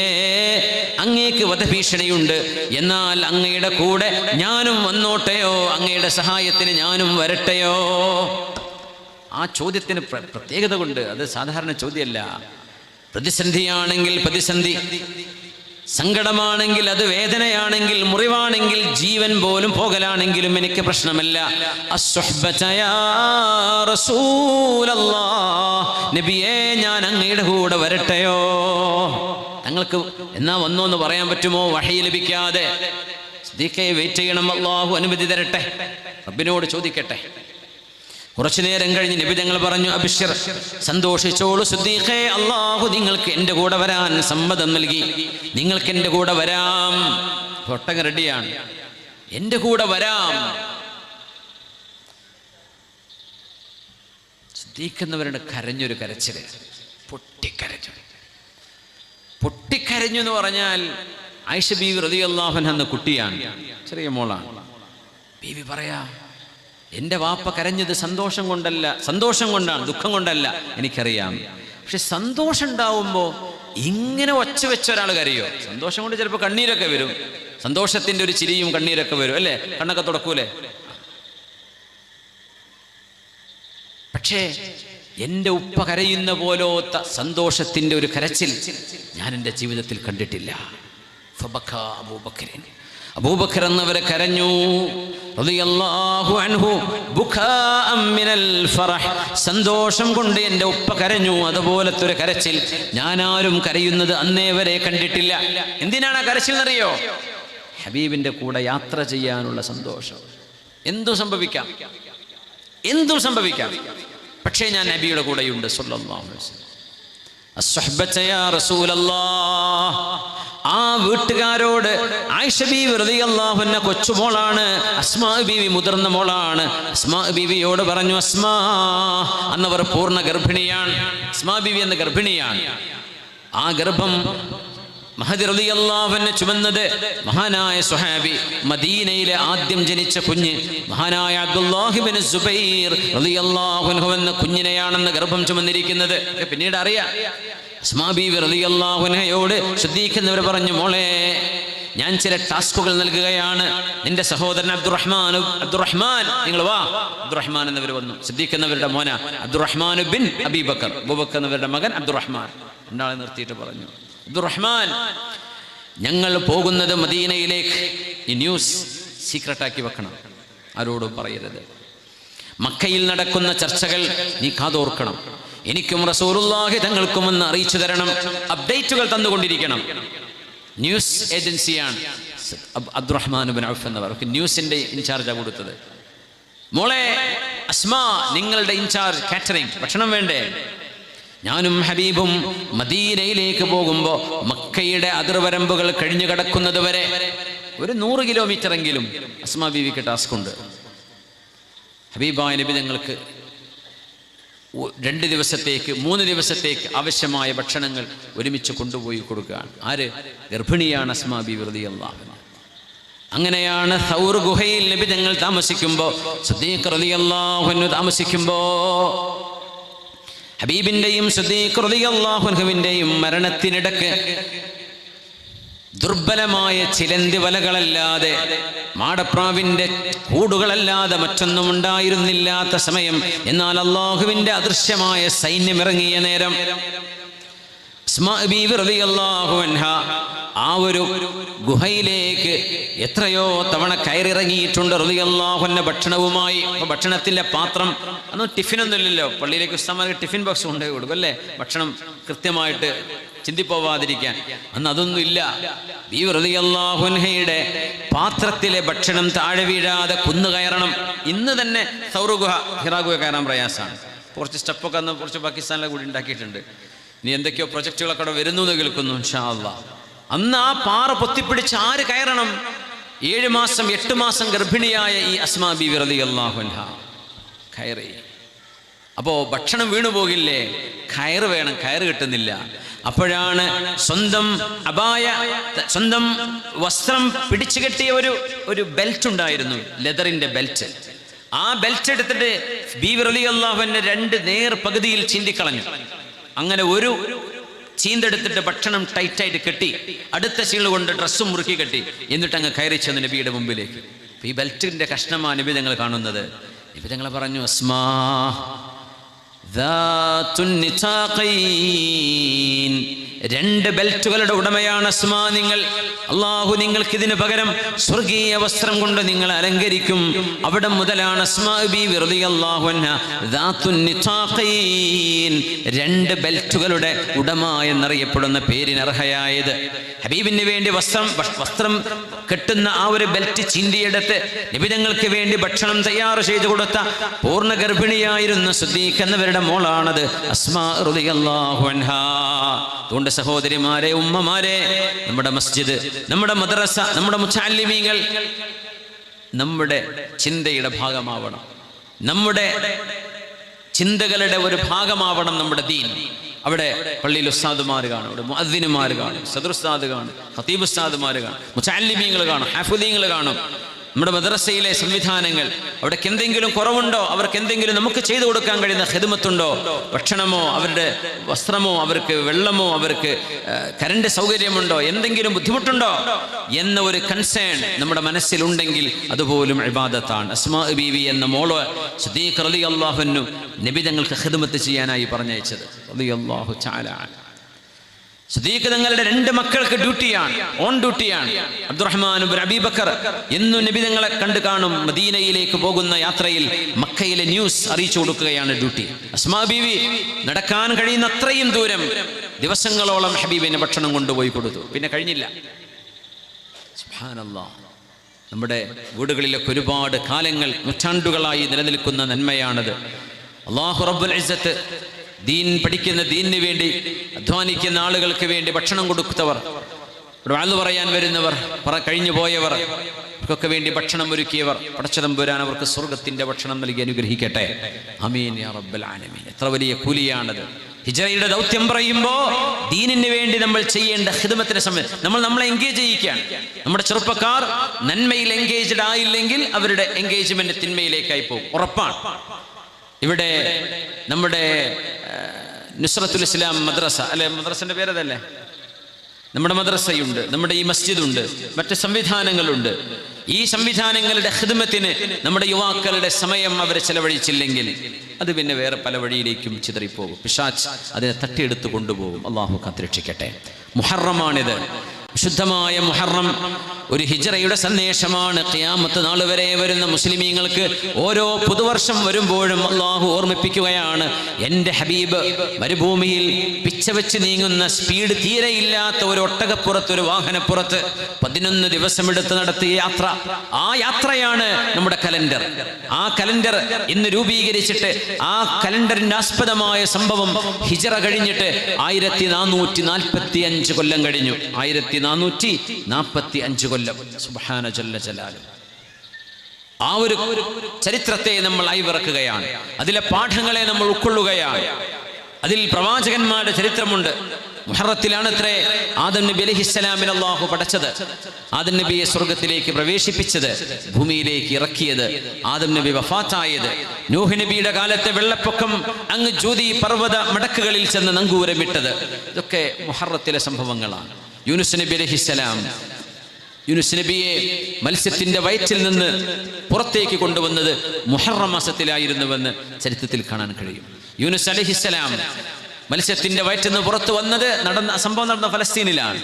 അങ്ങേക്ക് വധഭീഷണിയുണ്ട്, എന്നാൽ അങ്ങയുടെ കൂടെ ഞാനും വന്നോട്ടെയോ, അങ്ങയുടെ സഹായത്തിന് ഞാനും വരട്ടെയോ? ആ ചോദ്യത്തിന് പ്രത്യേകത കൊണ്ട്, അത് സാധാരണ ചോദ്യമല്ല. പ്രതിസന്ധിയാണെങ്കിൽ പ്രതിസന്ധി, സങ്കടമാണെങ്കിൽ, അത് വേദനയാണെങ്കിൽ, മുറിവാണെങ്കിൽ, ജീവൻ പോലും പോകലാണെങ്കിലും എനിക്ക് പ്രശ്നമല്ല. അസ്സുഹ്ബത യാ റസൂലല്ലാഹ്, നബിയേ ഞാൻ അങ്ങയുടെ കൂടെ വരട്ടെയോ? തങ്ങൾക്ക് എന്നാ വന്നോന്ന് പറയാൻ പറ്റുമോ വഹി ലഭിക്കാതെ? സിദ്ദീഖേ വെയിറ്റ് ചെയ്യണം, അല്ലാഹു അനുമതി തരട്ടെ, റബ്ബിനോട് ചോദിക്കട്ടെ. കുറച്ചു നേരം കഴിഞ്ഞ് നബി തങ്ങൾ പറഞ്ഞു, അബ്ശിർ, സന്തോഷിച്ചോളൂ സിദ്ദീഖേ, അല്ലാഹു നിങ്ങൾക്ക് എൻ്റെ കൂടെ വരാൻ സമ്മതം നൽകി, നിങ്ങൾക്ക് എൻ്റെ കൂടെ വരാം. ഒട്ടകം റെഡിയാണ്, എൻ്റെ കൂടെ വരാം. സിദ്ദീഖ് എന്നവരുടെ കരഞ്ഞൊരു കരച്ചില്, പൊട്ടിക്കരഞ്ഞു. പൊട്ടിക്കരഞ്ഞു എന്ന് പറഞ്ഞാൽ ആയിഷ ബീവി റളിയല്ലാഹു അൻഹ എന്ന കുട്ടിയാണ്, ചെറിയ മോളാണ്. ബീവി പറയാ, എൻ്റെ വാപ്പ കരഞ്ഞത് സന്തോഷം കൊണ്ടല്ല, സന്തോഷം കൊണ്ടാണ്, ദുഃഖം കൊണ്ടല്ല, എനിക്കറിയാം. പക്ഷെ സന്തോഷം ഉണ്ടാവുമ്പോൾ ഇങ്ങനെ ഒച്ച വെച്ച ഒരാൾ കരയോ? സന്തോഷം കൊണ്ട് ചിലപ്പോൾ കണ്ണീരൊക്കെ വരും, സന്തോഷത്തിൻ്റെ ഒരു ചിരിയും കണ്ണീരൊക്കെ വരും, അല്ലേ? കണ്ണൊക്കെ തുടക്കൂലേ? പക്ഷേ എൻ്റെ ഉപ്പ കരയുന്ന പോലത്തെ സന്തോഷത്തിൻ്റെ ഒരു കരച്ചിൽ ഞാൻ എൻ്റെ ജീവിതത്തിൽ കണ്ടിട്ടില്ല. ഫബക്കാ അബൂബക്കർ, അബൂബക്കർ എന്നവരെ കരഞ്ഞു റളിയല്ലാഹു അൻഹു ബുകാഅൻ മിനൽ ഫറഹ്, സന്തോഷം കൊണ്ട് എൻ്റെ ഉപ്പ കരഞ്ഞു. അതുപോലത്തെ ഒരു കരച്ചിൽ ഞാൻ ആരും കരയുന്നത് അന്നേ വരെ കണ്ടിട്ടില്ല. എന്തിനാണ് ആ കരച്ചിൽ എന്നറിയോ? ഹബീബിൻ്റെ കൂടെ യാത്ര ചെയ്യാനുള്ള സന്തോഷം. എന്തും സംഭവിക്കാം, എന്തും സംഭവിക്കാം, പക്ഷേ ഞാൻ നബിയുടെ കൂടെയുണ്ട് സ്വല്ലല്ലാഹു അലൈഹി വസല്ലം. അസ്സുഹ്ബത യാ റസൂലല്ലാഹ്, ആ വീട്ടുകാരോട് ആയിഷ ബീവി റളിയല്ലാഹു അൻഹ കൊച്ചുമോളാണ്, അസ്മാ ബീവി മുതിർന്ന മോളാണ്. അസ്മാ ബീവിയോട് പറഞ്ഞു, അസ്മാ അന്നവർ പൂർണ്ണ ഗർഭിണിയാണ്, അസ്മാ ബീവി എന്ന ഗർഭിണിയാണ്. ആ ഗർഭം മഹദി റളിയല്ലാഹു അൻഹു ചുമന്നത് മഹാനായ സ്വഹാബി, മദീനയിലെ ആദ്യം ജനിച്ച കുഞ്ഞ് മഹാനായ അബ്ദുല്ലാഹി ഇബ്നു സുബൈർ റളിയല്ലാഹു അൻഹു എന്ന കുഞ്ഞിനെയാണെന്ന് ഗർഭം ചുമന്നിരിക്കുന്നത്. പിന്നീട് അറിയാം. അസ്മാ ബീവി റളിയല്ലാഹു അൻഹയോട് സിദ്ദീഖ് എന്നവർ പറഞ്ഞു, മോളെ ഞാൻ ചില ടാസ്കുകൾ നൽകുകയാണ്, നിന്റെ സഹോദരൻ അബ്ദുറഹ്മാൻ നിങ്ങൾ വാ. അബ്ദുറഹ്മാൻ എന്നവർ വന്നു. സിദ്ദീഖ് എന്നവരുടെ മോന അബ്ദുറഹ്മാൻ ബിൻ അബീബക്കർ, അബൂബക്കർ എന്നവരുടെ മകൻ അബ്ദുറഹ്മാൻ. രണ്ടാളെ നിർത്തിയിട്ട് പറഞ്ഞു, അബ്ദുറഹ്മാൻ, ഞങ്ങൾ പോകുന്നത് മദീനയിലേക്ക്. ഈ ന്യൂസ് സീക്രട്ടാക്കി വെക്കണം, ആരോടും പറയരുത്. മക്കയിൽ നടക്കുന്ന ചർച്ചകൾ നീ കാതോർക്കണം. എനിക്കും റസൂലുള്ളാഹി തങ്ങൾക്കും ഒന്ന് അറിയിച്ചു തരണം, അപ്ഡേറ്റുകൾ തന്നുകൊണ്ടിരിക്കണം. ന്യൂസ് ഏജൻസിയാണ് അബ്ദുറഹ്മാൻ ബിൻ ഔഫ് എന്നവർ, ന്യൂസിന്റെ ഇൻചാർജാണ് കൊടുത്തത്. മോളെ അസ്മാ, നിങ്ങളുടെ ഇൻചാർജ് കാറ്ററിംഗ്, ഭക്ഷണം വേണ്ടേ? ഞാനും ഹബീബും മദീനയിലേക്ക് പോകുമ്പോൾ മക്കയുടെ അതിർവരമ്പുകൾ കഴിഞ്ഞു കടക്കുന്നത് വരെ ഒരു 100 കിലോമീറ്റർ എങ്കിലും അസ്മാ ബീവിക്ക് ടാസ്ക് ഉണ്ട്. ഹബീബായ നബി ഞങ്ങൾക്ക് 2 ദിവസത്തേക്ക് 3 ദിവസത്തേക്ക് ആവശ്യമായ ഭക്ഷണങ്ങൾ ഒരുമിച്ച് കൊണ്ടുപോയി കൊടുക്കുകയാണ്. ആര്? ഗർഭിണിയാണ് അസ്മാ ബീവി റളിയല്ലാഹു അൻഹ. അങ്ങനെയാണ് സൗർ ഗുഹയിൽ നബി തങ്ങൾ താമസിക്കുമ്പോൾ, സിദ്ദീഖ് റളിയല്ലാഹു അൻഹു താമസിക്കുമ്പോൾ, ഹബീബിന്റെയും സിദ്ദീഖ് റളിയല്ലാഹു അൻഹുവിന്റെയും മരണത്തിനിടക്ക് ദുർബലമായ ചിലന്തി വലകളല്ലാതെ, മാടപ്രാവിന്റെ കൂടുകളല്ലാതെ മറ്റൊന്നും ഉണ്ടായിരുന്നില്ലാത്ത സമയം, എന്നാൽ അള്ളാഹുവിന്റെ അദൃശ്യമായ സൈന്യം ഇറങ്ങിയ നേരം അസ്മാ ബീവി റളിയല്ലാഹു അൻഹ ആ ഒരു ഗുഹയിലേക്ക് എത്രയോ തവണ കയറിറങ്ങിയിട്ടുണ്ട് റളിയല്ലാഹു അൻഹ ഭക്ഷണവുമായി. ഭക്ഷണത്തിന്റെ പാത്രം, അന്ന് ടിഫിനൊന്നും ഇല്ലല്ലോ, പള്ളിയിലേക്ക് ഉസ്താദന്മാർക്ക് ടിഫിൻ ബോക്സ് കൊണ്ടുപോയി കൊടുക്കും അല്ലേ, ഭക്ഷണം കൃത്യമായിട്ട് ചിന്തിപ്പോവാതിരിക്കാൻ. അന്ന് അതൊന്നും ഇല്ല. ബീവി റളിയല്ലാഹു അൻഹയുടെ പാത്രത്തിലെ ഭക്ഷണം താഴെ വീഴാതെ കുന്നു കയറണം. ഇന്ന് തന്നെ സൗർ ഗുഹ, ഹിറാ ഗുഹ കയറാൻ പ്രയാസമാണ്. കുറച്ച് സ്റ്റെപ്പൊക്കെ അന്ന് കുറച്ച് പാകിസ്ഥാനിലെ കൂടി ഉണ്ടാക്കിയിട്ടുണ്ട്. ഇനി എന്തൊക്കെയോ പ്രൊജക്റ്റുകളൊക്കെ അവിടെ വരുന്നു എന്ന് കേൾക്കുന്നു ഇൻഷാ അല്ലാഹ്. അന്ന് ആ പാറ പൊത്തിപ്പിടിച്ച് ആര് കയറണം? 7 മാസം 8 മാസം ഗർഭിണിയായ ഈ അസ്മാ ബീവി റളിയല്ലാഹു അൻഹ കയറി. അപ്പോൾ ഭക്ഷണം വീണു പോകില്ലേ? കയറ് വേണം, കയറ് കിട്ടുന്നില്ല. അപ്പോഴാണ് സ്വന്തം അബായ, സ്വന്തം വസ്ത്രം പിടിച്ചു കെട്ടിയ ഒരു ബെൽറ്റ് ഉണ്ടായിരുന്നു, ലെതറിന്റെ ബെൽറ്റ്. ആ ബെൽറ്റ് എടുത്തിട്ട് ബീവി റളിയല്ലാഹു അൻഹ 2 നേർ പകുതിയിൽ ചീന്തിക്കളഞ്ഞു. അങ്ങനെ ഒരു ചീന്തെടുത്തിട്ട് ഭക്ഷണം ടൈറ്റായിട്ട് കെട്ടി, അടുത്ത ചീള് കൊണ്ട് ഡ്രസ്സും മുറുക്കി കെട്ടി, എന്നിട്ട് അങ്ങ് കയറി ചെന്ന് നബിയുടെ മുമ്പിലേക്ക്. ഈ ബെൽറ്റിന്റെ കഷ്ണമാണ് നബി തങ്ങൾ കാണുന്നത്. നബി തങ്ങൾ പറഞ്ഞു, അസ്മാ ദാത്തുൻ നിതാഖൈൻ, 2 ബെൽറ്റുകളുടെ ഉടമയാണ് അസ്മാ നിങ്ങൾ. അള്ളാഹു നിങ്ങൾക്ക് ഇതിന് പകരം സ്വർഗീയ വസ്ത്രം കൊണ്ട് നിങ്ങൾ അലങ്കരിക്കും. അവിടെ മുതലാണ് അസ്മാ ബീവി റളിയല്ലാഹു അൻഹ ദാത്തുൻ നിതാഖൈൻ, 2 ബെൽറ്റുകളുടെ ഉടമ എന്നറിയപ്പെടുന്ന പേരിനർഹയായത്. ഹബീബിന് വേണ്ടി വസ്ത്രം കെട്ടുന്ന ആ ഒരു ബെൽറ്റ് ചീന്തിയെടുത്ത് നബിതങ്ങൾക്ക് വേണ്ടി ഭക്ഷണം തയ്യാറ് ചെയ്തു കൊടുത്ത പൂർണ്ണ ഗർഭിണിയായിരുന്ന സിദ്ദീഖ് എന്നവരുടെ മോളാണത് അസ്മാ റളിയല്ലാഹു അൻഹ. അതുകൊണ്ട് സഹോദരിമാരെ, ഉമ്മമാരെ, നമ്മുടെ മസ്ജിദ്, നമ്മുടെ മദ്രസ, നമ്മുടെ മുതഅല്ലിമീങ്ങൾ നമ്മുടെ ചിന്തയുടെ ഭാഗമാവണം. നമ്മുടെ ചിന്തകളുടെ ഒരു ഭാഗമാവണം നമ്മുടെ ദീൻ. അവിടെ പള്ളിയിൽ ഉസ്താദുമാർ കാണും, അവിടെ മുഅദ്ദിനുമാർ കാണും, സദറുസ്താദ് കാണും, ഖതീബ് ഉസ്താദുമാർ കാണും, മുതഅല്ലിമീങ്ങൾ കാണും, ഹാഫിളീങ്ങൾ കാണും. നമ്മുടെ മദ്രസയിലെ സംവിധാനങ്ങൾ, അവിടേക്ക് എന്തെങ്കിലും കുറവുണ്ടോ, അവർക്ക് എന്തെങ്കിലും നമുക്ക് ചെയ്തു കൊടുക്കാൻ കഴിയുന്ന ഖിദ്മത്തുണ്ടോ, ഭക്ഷണമോ അവരുടെ വസ്ത്രമോ അവർക്ക് വെള്ളമോ അവർക്ക് കറണ്ട് സൗകര്യമുണ്ടോ, എന്തെങ്കിലും ബുദ്ധിമുട്ടുണ്ടോ എന്ന ഒരു കൺസേൺ നമ്മുടെ മനസ്സിലുണ്ടെങ്കിൽ അതുപോലും ഇബാദത്താണ്. അസ്മാ ബീവി എന്ന മോള് സിദ്ദീഖ് റളിയല്ലാഹു അൻഹു നബി തങ്ങൾക്ക് ഖിദ്മത്ത് ചെയ്യാനായി പറഞ്ഞയച്ചത് റളിയല്ലാഹു തആല. സിദ്ദീഖ് തങ്ങളുടെ 2 മക്കൾക്ക് ഡ്യൂട്ടിയാണ്, ഓൺ ഡ്യൂട്ടിയാണ്. അബ്ദുറഹ്മാൻ ഇബ്നു അബീ ബക്കർ എന്നും നബി തങ്ങളെ കണ്ടു കാണും. മദീനയിലേക്ക് പോകുന്ന യാത്രയിൽ മക്കയിലെ ന്യൂസ് അറിയിച്ചു കൊടുക്കുകയാണ് ഡ്യൂട്ടി. അസ്മാ ബീവി നടക്കാൻ കഴിയുന്ന അത്രയും ദൂരം ദിവസങ്ങളോളം ഹബീബിന് ഭക്ഷണം കൊണ്ടുപോയി കൊടുത്തു. പിന്നെ കഴിഞ്ഞില്ല. സുബ്ഹാനല്ലാഹ്. നമ്മുടെ വീടുകളിലൊക്കെ ഒരുപാട് കാലങ്ങൾ, നൂറ്റാണ്ടുകളായി നിലനിൽക്കുന്ന നന്മയാണത്. അല്ലാഹു റബ്ബുൽ ഇസ്സത്ത് ദീൻ പഠിക്കുന്ന, ദീനിന് വേണ്ടി അധ്വാനിക്കുന്ന ആളുകൾക്ക് വേണ്ടി ഭക്ഷണം കൊടുത്തവർ, വാള് പറയാൻ വരുന്നവർ, കഴിഞ്ഞു പോയവർ, അവർക്കൊക്കെ വേണ്ടി ഭക്ഷണം ഒരുക്കിയവർ, പടച്ചതമ്പുരാൻ അവർക്ക് സ്വർഗത്തിന്റെ ഭക്ഷണം നൽകി അനുഗ്രഹിക്കട്ടെ. ആമീൻ യാ റബ്ബൽ ആലമീൻ. എത്ര വലിയ കൂലിയാണത്. ഹിജ്റയുടെ ദൗത്യം പറയുമ്പോൾ ദീനിന് വേണ്ടി നമ്മൾ ചെയ്യേണ്ട ഖിദ്മത്തിന്റെ സമയം നമ്മളെ എൻഗേജ് ചെയ്യിക്കുകയാണ്. നമ്മുടെ ചെറുപ്പക്കാർ നന്മയിൽ എൻഗേജ്ഡ് ആയില്ലെങ്കിൽ അവരുടെ എൻഗേജ്മെന്റ് തിന്മയിലേക്കായി പോകും, ഉറപ്പാണ്. ഇവിടെ നമ്മുടെ നുസ്രത്തുൽ ഇസ്ലാം മദ്രസ അല്ലെ, മദ്രസന്റെ പേരതല്ലേ, നമ്മുടെ മദ്രസയുണ്ട്, നമ്മുടെ ഈ മസ്ജിദുണ്ട്, മറ്റ് സംവിധാനങ്ങളുണ്ട്. ഈ സംവിധാനങ്ങളുടെ ഖിദ്മത്തിന് നമ്മുടെ യുവാക്കളുടെ സമയം അവർ ചെലവഴിച്ചില്ലെങ്കിൽ അത് പിന്നെ വേറെ പല വഴിയിലേക്കും ചിതറിപ്പോകും. പിശാച് അതിനെ തട്ടിയെടുത്ത് കൊണ്ടുപോകും. അള്ളാഹു കാത്തുരക്ഷിക്കട്ടെ. മുഹറമാണിത്, വിശുദ്ധമായ മുഹറം ഒരു ഹിജ്റയുടെ സന്ദേശമാണ്. ഖിയാമത്ത് നാൾ വരെ വരുന്ന മുസ്ലിമീങ്ങൾക്ക് ഓരോ പുതുവർഷം വരുമ്പോഴും അള്ളാഹു ഓർമ്മിപ്പിക്കുകയാണ്, എൻ്റെ ഹബീബ് മരുഭൂമിയിൽ പിച്ചവെച്ച് നീങ്ങുന്ന സ്പീഡ് തീരെയില്ലാത്ത ഒരു ഒട്ടകപ്പുറത്ത്, ഒരു വാഹനപ്പുറത്ത് 11 ദിവസമെടുത്ത് നടത്തിയ യാത്ര. ആ യാത്രയാണ് നമ്മുടെ കലണ്ടർ. ആ കലണ്ടർ ഇന്ന് രൂപീകരിച്ചിട്ട് ആ കലണ്ടറിന്റെ ആസ്പദമായ സംഭവം ഹിജ്റ കഴിഞ്ഞിട്ട് 1445 കൊല്ലം കഴിഞ്ഞു. 1445 കൊല്ലം. സുബ്ഹാന ജല്ല ജലാലു. ആ ഒരു ചരിത്രത്തെ നമ്മൾ അയവിറക്കുകയാണ്, അതിലെ പാഠങ്ങളെ നമ്മൾ ഉൾക്കൊള്ളുകയാണ്. അതിൽ പ്രവാചകന്മാരുടെ ചരിത്രമുണ്ട്. മുഹറത്തിലാണത്രേ ആദം നബി അലൈഹിസ്സലാമിനെ അല്ലാഹു പടച്ചത്, ആദം നബിയെ സ്വർഗത്തിലേക്ക് പ്രവേശിപ്പിച്ചത്, ഭൂമിയിലേക്ക് ഇറക്കിയത്, ആദം നബി വഫാത്തായത്, നൂഹ് നബിയുടെ കാലത്തെ വെള്ളപ്പൊക്കം അങ്ങ് ജ്യോതി പർവ്വത മടക്കുകളിൽ ചെന്ന് നങ്കൂരമിട്ടത്, ഇതൊക്കെ മുഹറത്തിലെ സംഭവങ്ങളാണ്. യൂനുസ് നബി അലൈഹിസ്സലാം യൂനുസ് നബിയെ മത്സ്യത്തിന്റെ വയറ്റിൽ നിന്ന് പുറത്തേക്ക് കൊണ്ടുവന്നത് മുഹറം മാസത്തിലായിരുന്നുവെന്ന് ചരിത്രത്തിൽ കാണാൻ കഴിയും. യൂനുസ് അലൈഹിസ്സലാം മത്സ്യത്തിന്റെ വയറ്റിൽ നിന്ന് പുറത്തു വന്നത് സംഭവം നടന്ന ഫലസ്തീനിലാണ്,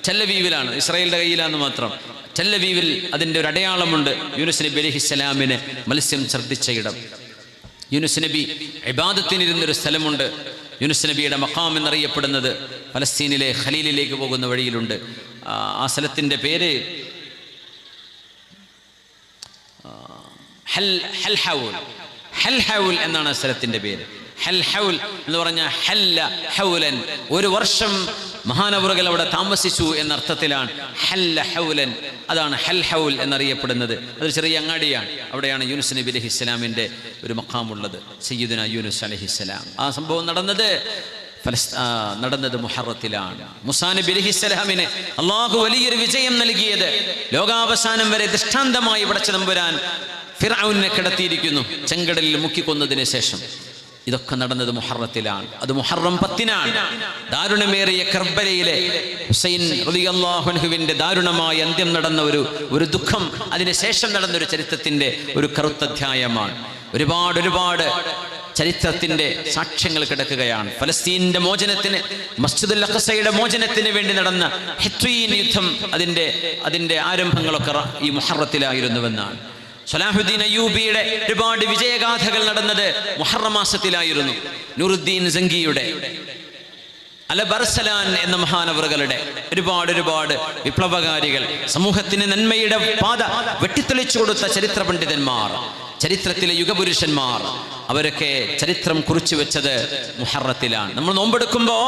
ടെല്ലവീവിലാണ്, ഇസ്രായേലിന്റെ കയ്യിലാന്ന് മാത്രം. ടെല്ലവീവിൽ അതിൻ്റെ ഒരു അടയാളമുണ്ട്, യൂനുസ് നബി അലൈഹിസ്സലാമിന് മത്സ്യം ഛർദ്ദിച്ച ഇടം. യൂനുസ് നബി ഇബാദത്തിനിരുന്നൊരു സ്ഥലമുണ്ട്, യൂനുസ് നബിയുടെ മഖാം എന്നറിയപ്പെടുന്നത് ഫലസ്തീനിലെ ഖലീലിലേക്ക് പോകുന്ന വഴിയിലുണ്ട്. ആ സ്ഥലത്തിൻ്റെ പേര് ഹൽഹൗൽ എന്നാണ് ആ സ്ഥലത്തിൻ്റെ പേര്. ഹൽഹൗൽ എന്ന് പറഞ്ഞാൽ ഹല്ല ഹൗലൻ, ഒരു വർഷം മഹാനവറുകൾ അവിടെ താമസിച്ചു എന്നർത്ഥത്തിലാണ് ഹല്ല ഹൗലൻ. അതാണ് ഹൽഹൗൽ എന്നറിയപ്പെടുന്നത്. അതൊരു ചെറിയ അങ്ങാടിയാണ്. അവിടെയാണ് യൂനുസ് നബി അലൈഹിസ്സലാമിൻ്റെ ഒരു മഖാമുള്ളത്, സയ്യിദുനാ യൂനുസ് അലൈഹിസ്സലാം. ആ സംഭവം നടന്നത് മുഹറത്തിലാണ്. മൂസാ നബി അലൈഹിസ്സലാമിന് അല്ലാഹു വലിയൊരു വിജയം നൽകിയത്, ലോകാവസാനം വരെ ദൃഷ്ടാന്തമായി പടച്ച തമ്പുരാൻ ഫിർഔനെ കിടത്തിയിരിക്കുന്നു ചെങ്കടലിൽ മുക്കിക്കൊന്നതിന് ശേഷം. ഇതൊക്കെ നടന്നത് മുഹറത്തിലാണ്. അത് മുഹറം 10-നാണ്. ദാരുണമേറിയ കർബലയിലെ ഹുസൈൻ റളിയല്ലാഹു അൻഹുവിന്റെ ദാരുണമായ അന്ത്യം നടന്ന ഒരു ദുഃഖം, അതിനുശേഷം നടന്നൊരു ചരിത്രത്തിന്റെ ഒരു കറുത്ത അധ്യായമാണ്. ഒരുപാട് ചരിത്രത്തിന്റെ സാക്ഷ്യങ്ങൾ കിടക്കുകയാണ്. ഫലസ്തീനിന്റെ മോചനത്തിന്, മസ്ജിദുൽ അഖ്സയുടെ മോചനത്തിന് വേണ്ടി നടന്ന ഹിത്വീൻ യുദ്ധം, അതിന്റെ ആരംഭങ്ങളൊക്കെ ഈ മുഹറത്തിലായിരുന്നുവെന്നാണ്. സലാഹുദ്ദീൻ അയ്യൂബിയുടെ ഒരുപാട് വിജയഗാഥകൾ നടന്നത് മുഹറം മാസത്തിലായിരുന്നു. നൂറുദ്ദീൻ സങ്കിയുടെ, അലബർസലാൻ എന്ന മഹാനവറുകളുടെ ഒരുപാട് വിപ്ലവകാരികൾ, സമൂഹത്തിന് നന്മയുടെ പാത വെട്ടിത്തെളിച്ചു കൊടുത്ത ചരിത്ര പണ്ഡിതന്മാർ, ചരിത്രത്തിലെ യുഗപുരുഷന്മാർ, അവരൊക്കെ ചരിത്രം കുറിച്ചു വെച്ചത് മുഹറത്തിലാണ്. നമ്മൾ നോമ്പെടുക്കുമ്പോൾ